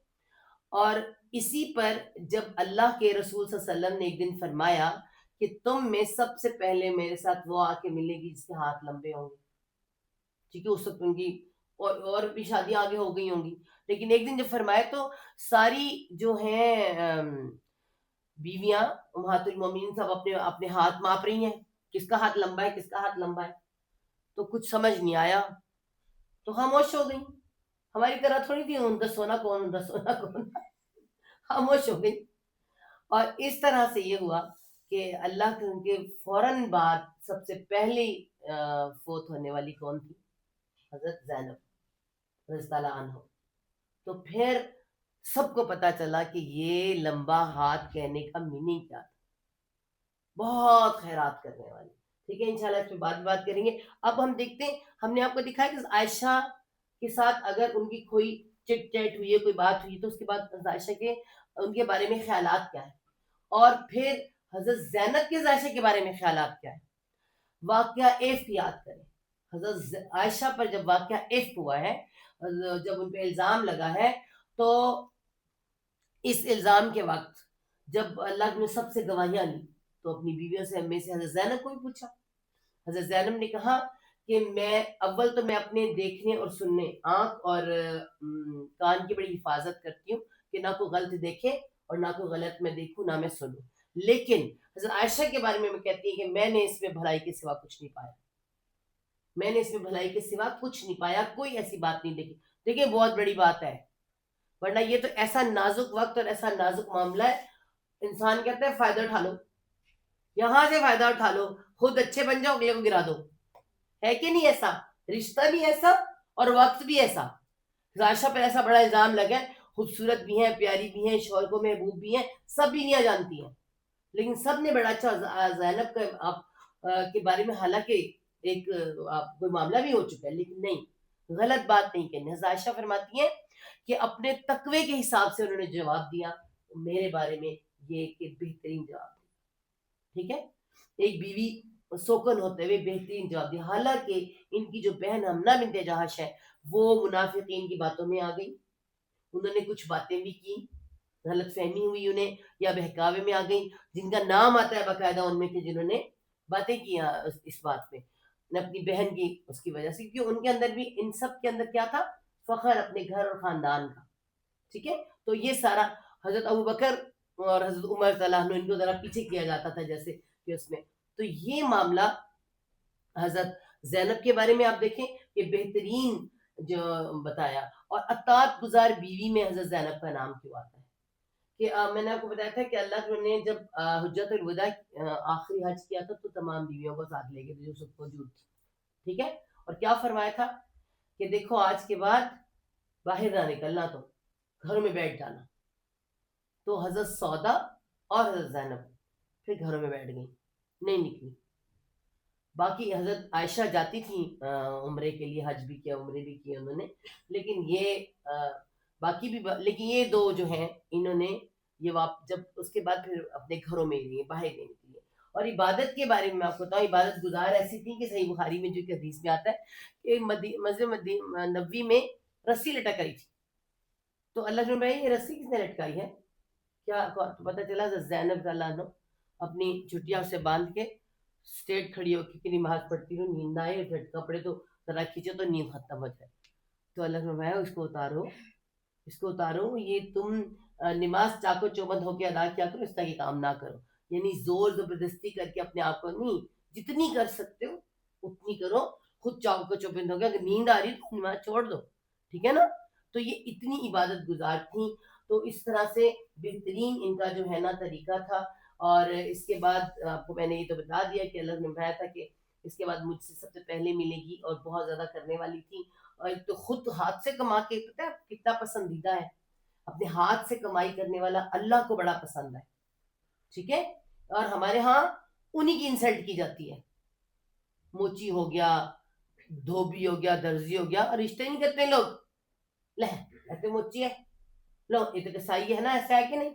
اور اسی پر جب اللہ کے رسول صلی اللہ علیہ وسلم نے ایک دن فرمایا کہ تم میں سب سے پہلے میرے ساتھ وہ آ کے ملے گی جس کے ہاتھ لمبے ہوں گے, ٹھیک ہے. اس وقت ان کی اور بھی شادیاں آگے ہو گئی ہوں گی, لیکن ایک دن جب فرمایا تو ساری جو ہیں بیویاں امہات المومنین سب اپنے اپنے ہاتھ ماپ رہی ہیں, کس کا ہاتھ لمبا ہے, کس کا ہاتھ لمبا ہے. تو کچھ سمجھ نہیں آیا تو خاموش ہو گئی. ہماری طرح تھوڑی تھی اون دا سونا کون اون دا سونا کون, خاموش ہو گئی. اور اس طرح سے یہ ہوا کہ اللہ کے فوراً بعد سب سے پہلی فوت ہونے والی کون تھی؟ حضرت زینب رضی اللہ عنہ. تو پھر سب کو پتا چلا کہ یہ لمبا ہاتھ کہنے کا میننگ کیا تھا. بہت خیرات کرنے والی. ٹھیک ہے, انشاءاللہ اس پہ بات کریں گے. اب ہم دیکھتے ہیں, ہم نے آپ کو دکھایا کہ عائشہ کے ساتھ اگر ان کی کوئی چٹ چیٹ ہوئی ہے, کوئی بات ہوئی, تو اس کے بعد عائشہ کے ان کے بارے میں خیالات کیا ہیں, اور پھر حضرت زینب کے عائشہ کے بارے میں خیالات کیا ہیں. واقعہ ایف یاد کریں, حضرت عائشہ پر جب واقعہ ایف ہوا ہے, جب ان پہ الزام لگا ہے, تو اس الزام کے وقت جب اللہ نے سب سے گواہیاں لی تو اپنی بیویوں سے میں سے حضرت زینب کو بھی پوچھا. حضرت زینب نے کہا کہ میں اول تو میں اپنے دیکھنے اور سننے, آنکھ اور کان کی بڑی حفاظت کرتی ہوں کہ نہ کوئی غلط دیکھے اور نہ کوئی غلط میں دیکھوں نہ میں سنوں. لیکن حضرت عائشہ کے بارے میں کہتی ہے کہ میں نے اس میں بھلائی کے سوا کچھ نہیں پایا, میں نے اس میں بھلائی کے سوا کچھ نہیں پایا, کوئی ایسی بات نہیں دیکھی. دیکھیں بہت بڑی بات ہے, ورنہ یہ تو ایسا نازک وقت اور ایسا نازک معاملہ ہے, انسان کہتا ہے فائدہ اٹھا لو, یہاں سے فائدہ اٹھا لو, خود اچھے بن جاؤ, اگلے کو گرا دو. ہے کہ نہیں ایسا؟ رشتہ بھی ایسا اور وقت بھی ایسا. عائشہ پر ایسا بڑا الزام لگا, خوبصورت بھی ہیں, پیاری بھی ہیں, شوہر کو محبوب بھی ہیں, سب بیویاں جانتی ہیں, لیکن سب نے بڑا اچھا زینب کے بارے میں, حالانکہ ایک کوئی معاملہ بھی ہو چکا ہے, لیکن نہیں, غلط بات نہیں کہنی. عائشہ فرماتی ہیں کہ اپنے تقوی کے حساب سے انہوں نے جواب دیا میرے بارے میں, یہ کہ بہترین جواب. ٹھیک ہے, ایک بیوی سوکن ہوتے ہوئے بہترین جواب دیا. حالانکہ ان کی جو بہن حمنہ بنت جہش ہے وہ منافقین کی باتوں میں آ گئی, انہوں نے کچھ باتیں بھی کی, غلط فہمی ہوئی انہیں یا بہکاوے میں آ گئی, جن کا نام آتا ہے باقاعدہ ان میں کہ جنہوں نے باتیں کی اس بات میں اپنی بہن کی اس کی وجہ سے, کیونکہ ان کے اندر بھی, ان سب کے اندر کیا تھا؟ فخر اپنے گھر اور خاندان کا. ٹھیک ہے, تو یہ سارا حضرت ابو بکر اور حضرت عمر رضی اللہ عنہ ان کو ذرا پیچھے کیا جاتا تھا جیسے کہ اس میں. تو یہ معاملہ حضرت زینب کے بارے میں آپ دیکھیں کہ بہترین جو بتایا. اور اطاعت گزار بیوی میں حضرت زینب کا نام کیوں آتا ہے؟ کہ میں نے آپ کو بتایا تھا کہ اللہ نے جب حجت الوداع آخری حج کیا تھا تو تمام بیویوں کو ساتھ لے گئے جو سب موجود تھی. ٹھیک ہے, اور کیا فرمایا تھا کہ دیکھو آج کے بعد باہر نہ نکلنا, تو گھروں میں بیٹھ جانا. تو حضرت سودا اور حضرت زینب پھر گھروں میں بیٹھ گئی, نہیں نکلی. باقی حضرت عائشہ جاتی تھی عمرے کے لیے, حج بھی کیا, عمرے بھی کیے انہوں نے, لیکن یہ باقی بھی, لیکن یہ دو جو ہیں انہوں نے یہ جب اس کے بعد پھر اپنے گھروں میں لیے, باہر نہیں نکلی. اور عبادت کے بارے میں آپ کو بتاؤں, عبادت گزار ایسی تھی کہ صحیح بخاری میں جو کہ حدیث میں آتا ہے کہ مسجد نبوی میں رسی لٹک رہی تھی, تو اللہ نے بھائی یہ رسی کس نے لٹکائی ہے؟ کیا پتہ چلا زینب رضی اللہ عنہ اپنی چٹیاں سے باندھ کے اسٹیٹ کھڑی ہو کے نماز پڑھتی ہوں, نیند نہ آئے, جھٹکا پڑے تو ذرا کھینچو تو نیند ختم ہو جائے. تو اللہ نے فرمایا اس کو اتارو, اس کو اتارو, یہ تم نماز چاکو چوبند ہو کے ادا کیا کرو, اس طرح کے کام نہ کرو. یعنی زور زبردستی کر کے اپنے آپ کو نہیں, جتنی کر سکتے ہو اتنی کرو, خود چاکو چوبند ہو گیا, اگر نیند آ رہی تو نماز چھوڑ دو. ٹھیک ہے نا, تو یہ اتنی عبادت گزار تھیں. تو اس طرح سے بہترین ان کا جو ہے نا طریقہ تھا. اور اس کے بعد آپ کو میں نے یہ تو بتا دیا کہ اللہ نے بتایا تھا کہ اس کے بعد مجھ سے سب سے پہلے ملے گی, اور بہت زیادہ کرنے والی تھی. اور تو خود ہاتھ سے کما کے, پتہ ہے کتنا پسندیدہ ہے, اپنے ہاتھ سے کمائی کرنے والا اللہ کو بڑا پسند ہے. ٹھیک ہے, اور ہمارے ہاں انہی کی انسلٹ کی جاتی ہے. موچی ہو گیا, دھوبی ہو گیا, درزی ہو گیا, اور رشتے نہیں کرتے لوگ, لے ایسے موچی ہے, لو یہ تو کسائی ہے نا, ایسا ہے کہ نہیں,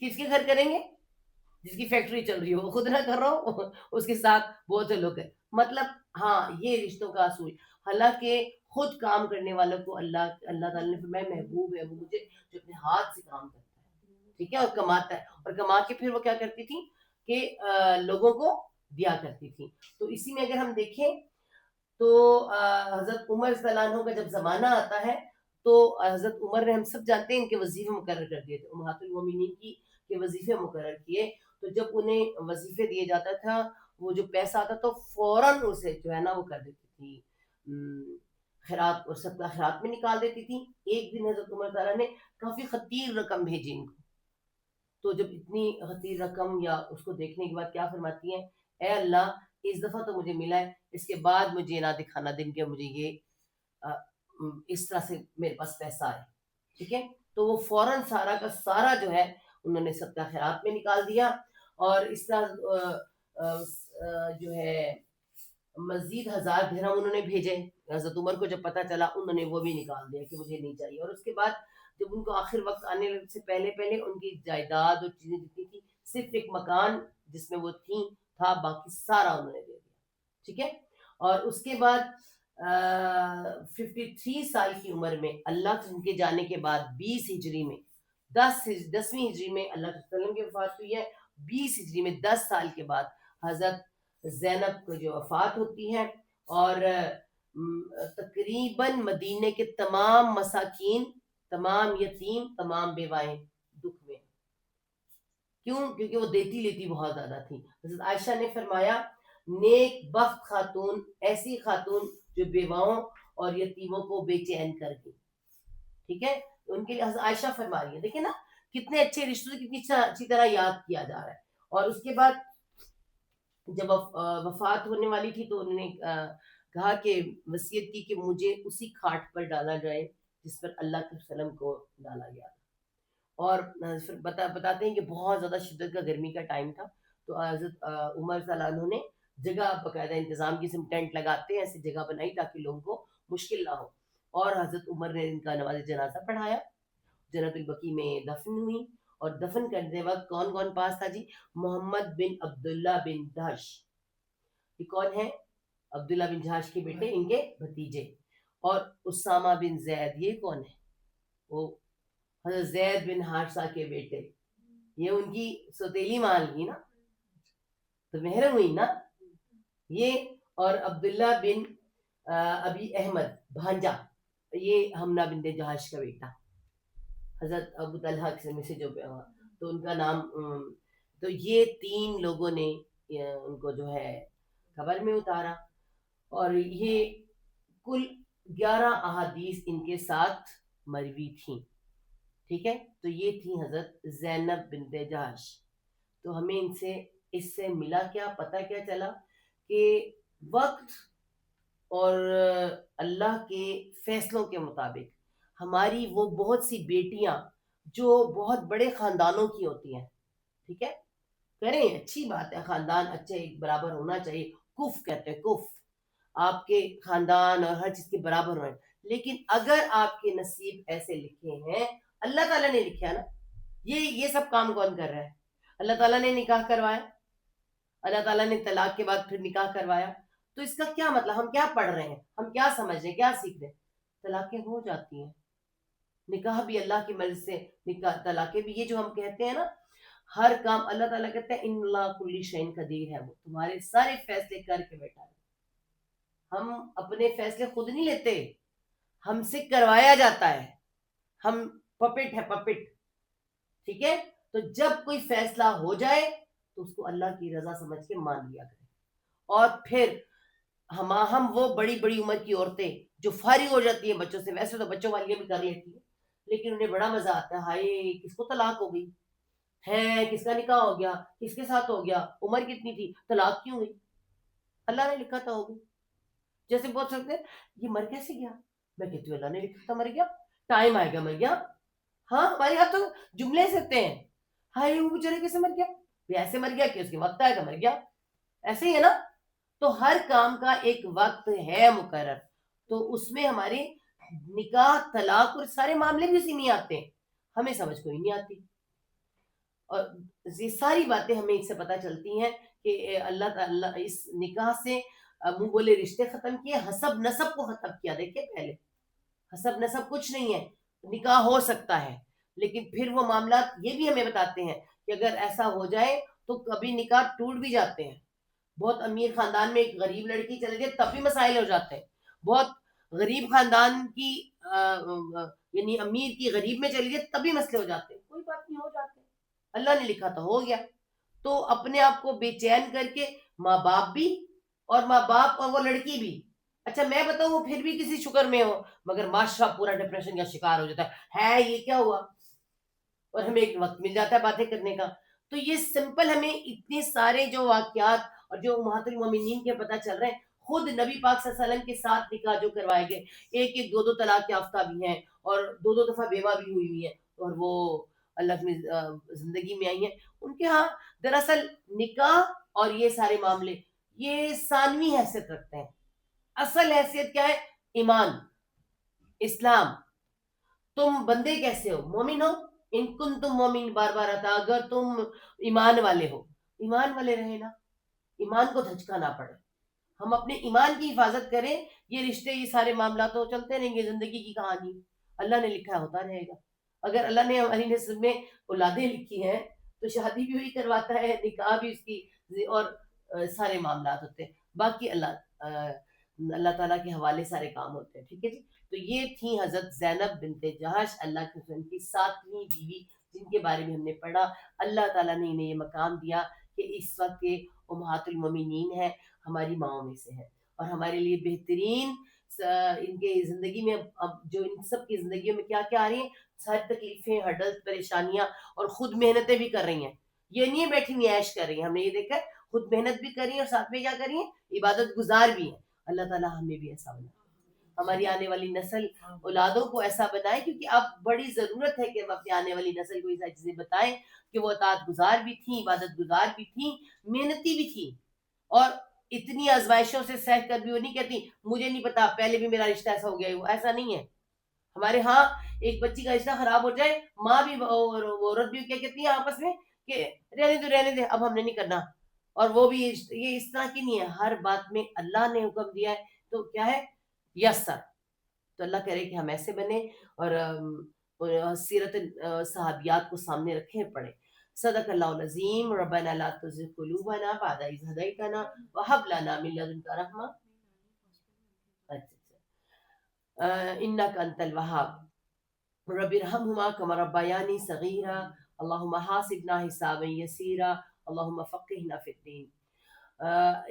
کس کے گھر کریں گے؟ جس کی فیکٹری چل رہی ہو, وہ خود نہ کر رہا ہو, اس کے ساتھ بہت سے لوگ ہیں. مطلب ہاں یہ رشتوں کا اصول. حالانکہ خود کام کرنے والوں کو اللہ تعالیٰ نے فرمایا محبوب ہے وہ مجھے جو اپنے ہاتھ سے کام کرتا ہے. ٹھیک ہے, اور کماتا ہے, اور کما کے پھر وہ کیا کرتی تھی کہ لوگوں کو دیا کرتی تھی. تو اسی میں اگر ہم دیکھیں تو حضرت عمر رضی اللہ عنہ کا جب زمانہ آتا ہے تو حضرت عمر نے, ہم سب جانتے ہیں ان کے وظیفے مقرر کر دیے تھے, امہات المومنین کی کے وظیفے مقرر کیے. تو جب انہیں وظیفے دیے جاتا تھا, وہ جو پیسہ آتا تو فوراً اسے جو ہے نا وہ کر دیتے تھے, تھی، خیرات اور صدقہ خیرات میں نکال دیتی تھی. ایک دن حضرت عمر تعالیٰ نے کافی خطیر رقم بھیجی ان کو. تو جب اتنی خطیر رقم یا اس کو دیکھنے کے بعد کیا فرماتی ہیں، اے اللہ اس دفعہ تو مجھے ملا ہے، اس کے بعد مجھے نہ دکھانا دن کے مجھے یہ اس طرح سے میرے پاس پیسہ ہے. ٹھیک ہے، تو وہ فوراً سارا کا سارا جو ہے انہوں نے صدقہ خیرات میں نکال دیا. اور اس طرح جو ہے مزید 1000 درہم انہوں نے بھیجے. حضرت عمر کو جب پتا چلا انہوں نے وہ بھی نکال دیا کہ مجھے نہیں چاہیے. اور اس کے بعد جب ان کو آخر وقت آنے سے پہلے ان کی جائیداد اور چیزیں جتنی تھی، صرف ایک مکان جس میں وہ تھیں تھا، باقی سارا انہوں نے دے دیا. ٹھیک ہے، اور اس کے بعد 53 سال کی عمر میں اللہ کے جانے کے بعد 20 ہجری میں 10ویں ہجری میں اللہ کے وسلم کی وفات ہوئی ہے. 20 ہجری میں 10 سال کے بعد حضرت زینب کو جو وفات ہوتی ہے. اور تقریباً مدینے کے تمام مساکین، تمام یتیم، تمام بیوائیں دکھ میں. کیوں؟ کیونکہ وہ دیتی لیتی بہت زیادہ تھی. حضرت عائشہ نے فرمایا نیک بخت خاتون ایسی خاتون جو بیواؤں اور یتیموں کو بے چین کر گئی. ٹھیک ہے، ان کے لیے حضرت عائشہ فرما رہی ہے. دیکھیں نا کتنے اچھے رشتوں کتنی اچھی طرح یاد کیا جا رہا ہے. اور اس کے بعد جب وفات ہونے والی تھی تو انہوں نے کہا کہ وصیت کی کہ مجھے اسی کھاٹ پر ڈالا جائے جس پر اللہ کے وسلم کو ڈالا گیا. اور پھر بتاتے ہیں کہ بہت زیادہ شدت کا گرمی کا ٹائم تھا، تو حضرت عمر صلی اللہ عنہ نے جگہ باقاعدہ انتظام کی، ٹینٹ لگاتے ہیں ایسی جگہ بنائی تاکہ لوگوں کو مشکل نہ ہو. اور حضرت عمر نے ان کا نماز جنازہ پڑھایا، جنت البقیع میں دفن ہوئی. اور دفن کرنے وقت کون کون پاس تھا جی؟ محمد بن عبداللہ بن جہش. یہ کون ہے؟ عبداللہ بن جہش کے بیٹے، ان کے بھتیجے. اور اسامہ بن زید، یہ کون ہے؟ وہ حضرت زید بن حارثہ کے بیٹے. یہ ان کی سوتیلی مان لی نا، تو محرم ہوئی نا یہ. اور عبداللہ بن ابی احمد بھانجا، یہ حمنہ بنت جہش کا بیٹا، حضرت ابو طلحہ میں سے جو تو ان کا نام. تو یہ 3 لوگوں نے ان کو جو ہے قبر میں اتارا. اور یہ کل 11 احادیث ان کے ساتھ مروی تھیں. ٹھیک ہے، تو یہ تھی حضرت زینب بنت جہش. تو ہمیں اس سے ملا کیا، پتہ کیا چلا کہ وقت اور اللہ کے فیصلوں کے مطابق ہماری وہ بہت سی بیٹیاں جو بہت بڑے خاندانوں کی ہوتی ہیں، ٹھیک ہے، کریں اچھی بات ہے، خاندان اچھے برابر ہونا چاہیے. کف کہتے ہیں، کف، آپ کے خاندان اور ہر چیز کے برابر ہوئے. لیکن اگر آپ کے نصیب ایسے لکھے ہیں، اللہ تعالیٰ نے لکھا نا، یہ سب کام کون کر رہا ہے؟ اللہ تعالیٰ نے نکاح کروایا، اللہ تعالیٰ نے طلاق کے بعد پھر نکاح کروایا. تو اس کا کیا مطلب؟ ہم کیا پڑھ رہے ہیں، ہم کیا سمجھ رہے ہیں، کیا سیکھ رہے ہیں؟ طلاقیں ہو جاتی ہیں، نکاح بھی اللہ کی مرضی سے، نکاح طلاقیں بھی. یہ جو ہم کہتے ہیں نا ہر کام اللہ تعالیٰ کہتے ہیں ان اللہ کل شیء قدیر ہے، وہ تمہارے سارے فیصلے کر کے بیٹھا ہے. ہم اپنے فیصلے خود نہیں لیتے، ہم سے کروایا جاتا ہے، ہم پپٹ ہے، پپٹ. ٹھیک ہے، تو جب کوئی فیصلہ ہو جائے تو اس کو اللہ کی رضا سمجھ کے مان لیا کرے. اور پھر ہم وہ بڑی بڑی عمر کی عورتیں جو فارغ ہو جاتی ہیں بچوں سے، ویسے تو بچوں والیاں بھی کر لیتی ہیں، لیکن انہیں بڑا مزہ آتا ہے، ہائے کس کو طلاق ہو گئی ہے، کس کا نکاح ہو گیا، کس کے ساتھ ہو گیا، عمر کتنی تھی، طلاق کیوں ہوئی؟ اللہ نے لکھا تھا ہوگی. جیسے بہت سکتے ہیں یہ مر کیسے گیا، میں کہتی ہوں اللہ نے لکھا تھا مر گیا، ٹائم آئے گا مر گیا. ہاں ہمارے یہاں تو جملے سکتے ہیں، ہائے وہ بیچارے کیسے مر گیا، ایسے مر گیا کہ اس کے وقت آئے گا مر گیا. ایسے ہی ہے نا. تو ہر کام کا ایک وقت ہے مقرر، تو اس میں ہمارے نکاح، طلاق اور سارے معاملے بھی اسی میں آتے ہیں، ہمیں سمجھ کوئی نہیں آتی. اور یہ ساری باتیں ہمیں اس سے پتہ چلتی ہیں کہ اللہ تعالیٰ اس نکاح سے منہ بولے رشتے ختم کیے، حسب نسب کو ختم کیا. دیکھیں پہلے حسب نسب کچھ نہیں ہے، نکاح ہو سکتا ہے، لیکن پھر وہ معاملات یہ بھی ہمیں بتاتے ہیں کہ اگر ایسا ہو جائے تو کبھی نکاح ٹوٹ بھی جاتے ہیں. بہت امیر خاندان میں ایک غریب لڑکی چلے جائے تب بھی مسائل ہو جاتے ہیں. بہت غریب خاندان کی یعنی امیر کی غریب میں چلی جائے تب بھی مسئلے ہو جاتے ہیں. کوئی بات نہیں، ہو جاتے ہیں، اللہ نے لکھا تھا ہو گیا. تو اپنے آپ کو بے چین کر کے ماں باپ بھی اور وہ لڑکی بھی اچھا میں بتاؤں وہ پھر بھی کسی شکر میں ہو، مگر معاشرہ پورا ڈپریشن کا شکار ہو جاتا ہے یہ کیا ہوا، اور ہمیں ایک وقت مل جاتا ہے باتیں کرنے کا. تو یہ سمپل ہمیں اتنے سارے جو واقعات اور جو امہات المومنین کے پتہ چل رہے ہیں. خود نبی پاک صلی اللہ علیہ وسلم کے ساتھ نکاح جو کروائے گئے، ایک ایک دو دو طلاق یافتہ بھی ہیں اور دو دو دفعہ بیوہ بھی ہوئی ہوئی ہیں، اور وہ اللہ کی زندگی میں آئی ہیں. ان کے ہاں دراصل نکاح اور یہ سارے معاملے یہ ثانوی حیثیت رکھتے ہیں. اصل حیثیت کیا ہے؟ ایمان، اسلام. تم بندے کیسے ہو؟ مومن ہو. ان کن تم مومن، بار بار آتا اگر تم ایمان والے ہو. ایمان والے رہے نا، ایمان کو دھچکا نہ پڑے. ہم اپنے ایمان کی حفاظت کریں. یہ رشتے یہ سارے معاملات تو چلتے رہیں گے، زندگی کی کہانی اللہ نے لکھا ہے ہوتا رہے گا. اگر اللہ نے ہماری نسل میں اولادیں لکھی ہیں تو شادی بھی وہی کرواتا ہے، نکاح بھی اس کی، اور سارے معاملات ہوتے ہیں. باقی اللہ تعالیٰ کے حوالے سارے کام ہوتے ہیں. ٹھیک ہے جی. تو یہ تھی حضرت زینب بنت جہش، اللہ کے رسول کی 7ویں بیوی، جن کے بارے میں ہم نے پڑھا. اللہ تعالیٰ نے انہیں یہ مقام دیا کہ اس وقت کے امہات المومنین ہیں، ہماری ماؤں میں سے ہیں، اور ہمارے لیے بہترین ان کے زندگی میں اب جو ان سب کی زندگیوں میں کیا کیا آ رہی ہیں، ساری تکلیفیں، ہرڈل، پریشانیاں، اور خود محنتیں بھی کر رہی ہیں. یہ نہیں ہے بیٹھی ہوئی عیش کر رہی ہیں. ہم نے یہ دیکھا ہے خود محنت بھی کر رہی ہیں اور ساتھ میں کیا کر رہی ہیں؟ عبادت گزار بھی ہیں. اللہ تعالیٰ ہمیں بھی ایسا بنا، ہماری آنے والی نسل اولادوں کو ایسا بنائے، کیونکہ اب بڑی ضرورت ہے کہ ہم اپنے آنے والی نسل کو یہ چیزیں بتائیں کہ وہ اطاعت گزار بھی تھیں، عبادت گزار بھی تھیں، محنتی بھی تھیں. اور اتنی آزمائشوں سے سہ کر بھی وہ نہیں کہتی مجھے نہیں پتا پہلے بھی میرا رشتہ ایسا ہو گیا. وہ ایسا نہیں ہے. ہمارے ہاں ایک بچی کا رشتہ خراب ہو جائے، ماں بھی اور عورت بھی کیا کہتی ہیں آپس میں کہ رہنے دے اب ہم نے نہیں کرنا. اور وہ بھی یہ اس طرح کی نہیں ہے. ہر بات میں اللہ نے حکم دیا ہے تو کیا ہے؟ یسر. تو اللہ کرے کہ ہم ایسے بنے اور سیرت صحابیات کو سامنے رکھیں، پڑھیں. صدق اللہ العظیم. ربنا لا تزغ قلوبنا بعد إذ هديتنا وهب لنا من لدنك رحمة إنك أنت الوهاب. رب ارحمهما كما ربياني صغيرا. اللهم حاسبنا حسابا يسيرا. اللهم فقهنا في الدين.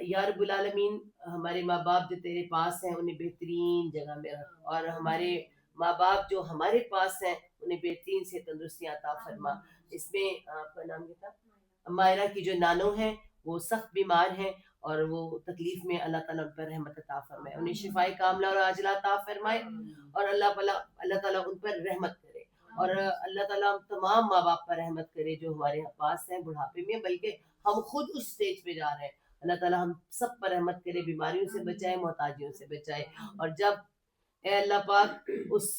یا رب العالمین، ہمارے ماں باپ جو تیرے پاس ہیں انہیں بہترین جگہ میں رکھ، اور ہمارے ماں باپ جو ہمارے پاس ہیں انہیں بہترین سے تندرستی عطا فرما. اس میں آپ کا نام کیا تھا؟ مائرہ کی جو نانو ہیں وہ سخت بیمار ہیں اور وہ تکلیف میں، اللہ تعالیٰ ان پر رحمت عطا فرمائے، انہیں شفائے کاملہ اور عاجلہ عطا فرمائے، اور اللہ تعالیٰ ان پر رحمت کرے. اور اللہ تعالیٰ تمام ماں باپ پر رحمت کرے جو ہمارے پاس ہیں بڑھاپے میں، بلکہ ہم خود اس سٹیج پہ جا رہے ہیں. اللہ تعالیٰ ہم سب پر رحمت کرے، بیماریوں سے بچائے، محتاجیوں سے بچائے. اور جب اے اللہ پاک اس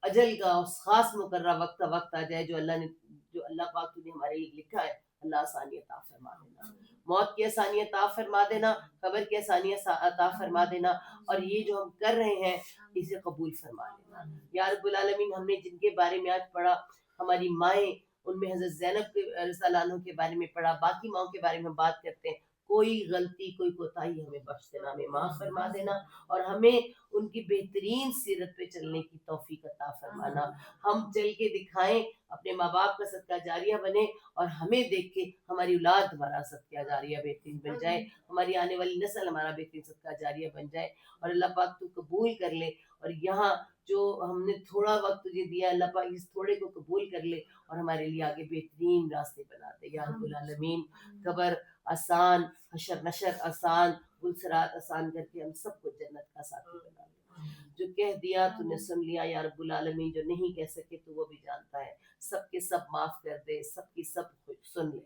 اجل کا، اس خاص مقررہ وقت کا وقت آ جائے جو اللہ پاک نے ہمارے لیے لکھا ہے، اللہ آسانی عطا فرما دینا، موت کی آسانی عطا فرما دینا، قبر کی آسانی عطا فرما دینا، اور یہ جو ہم کر رہے ہیں اسے قبول فرما لینا. یا رب العالمین، ہم نے جن کے بارے میں آج پڑھا، ہماری مائیں، ان میں حضرت زینب رضی اللہ عنہ کے بارے میں پڑھا، باقی ماؤں کے بارے میں ہم بات کرتے ہیں. کوئی غلطی، کوئی کوتاہی ہمیں بخش دینا، ہمیں معاف فرما دینا، اور ہمیں ان کی بہترین سیرت پہ چلنے کی توفیق عطا فرمانا. ہم چل کے دکھائیں، اپنے ماں باپ کا صدقہ جاریہ بنے، اور ہمیں دیکھ کے ہماری اولاد ہمارا صدقہ جاریہ بہترین بن جائے، ہماری آنے والی نسل ہمارا بہترین صدقہ جاریہ بن جائے. اور اللہ پاک تو قبول کر لے، اور یہاں جو ہم نے تھوڑا وقت تجھے دیا، اللہ پاک اس تھوڑے کو قبول کر لے اور ہمارے لیے آگے بہترین راستے بنا دے. یا رب العالمین، قبر آسان، حشر نشر آسان، پلسرات آسان کر کے ہم سب کو جنت کا ساتھی بنا دے. جو کہہ دیا تو نے سن لیا یا رب العالمین، جو نہیں کہہ سکے تو وہ بھی جانتا ہے. سب کے سب معاف کر دے، سب کی سب سن لے.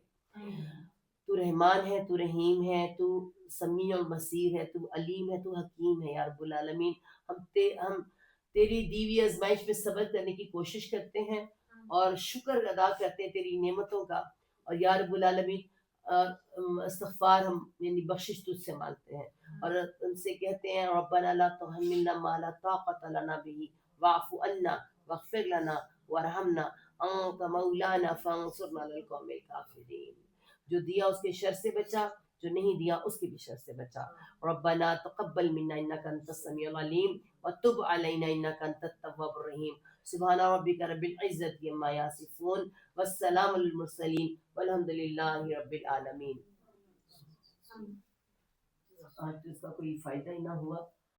تو رحمان ہے، تو رحیم ہے، تو سمیع البصیر ہے، تو علیم ہے، تو حکیم ہے. یا رب العالمین، ہم تیری دیوی آزمائش میں صبر کرنے کی کوشش کرتے ہیں اور شکر ادا کرتے ہیں تیری نعمتوں کا. اور یا رب العالمین، استغفار ہم یعنی بخشش تجھ سے مانگتے ہیں، اور ان سے کہتے ہیں ربنا لا تحملنا ما لا طاقت لنا به واعف عنا واغفر لنا وارحمنا انت مولانا فانصرنا على القوم الكافرين. جو دیا اس کے شر سے بچا، جو نہیں دیا اس کی بھی شر سے بچا. ربنا تقبل منا انك انت السميع العليم وتب علينا انك انت التواب الرحيم. سبحان ربك رب العزة عما يصفون والسلام على المرسلين والحمد للہ رب العالمین. آج تو اس کا کوئی فائدہ ہی نہ ہوا.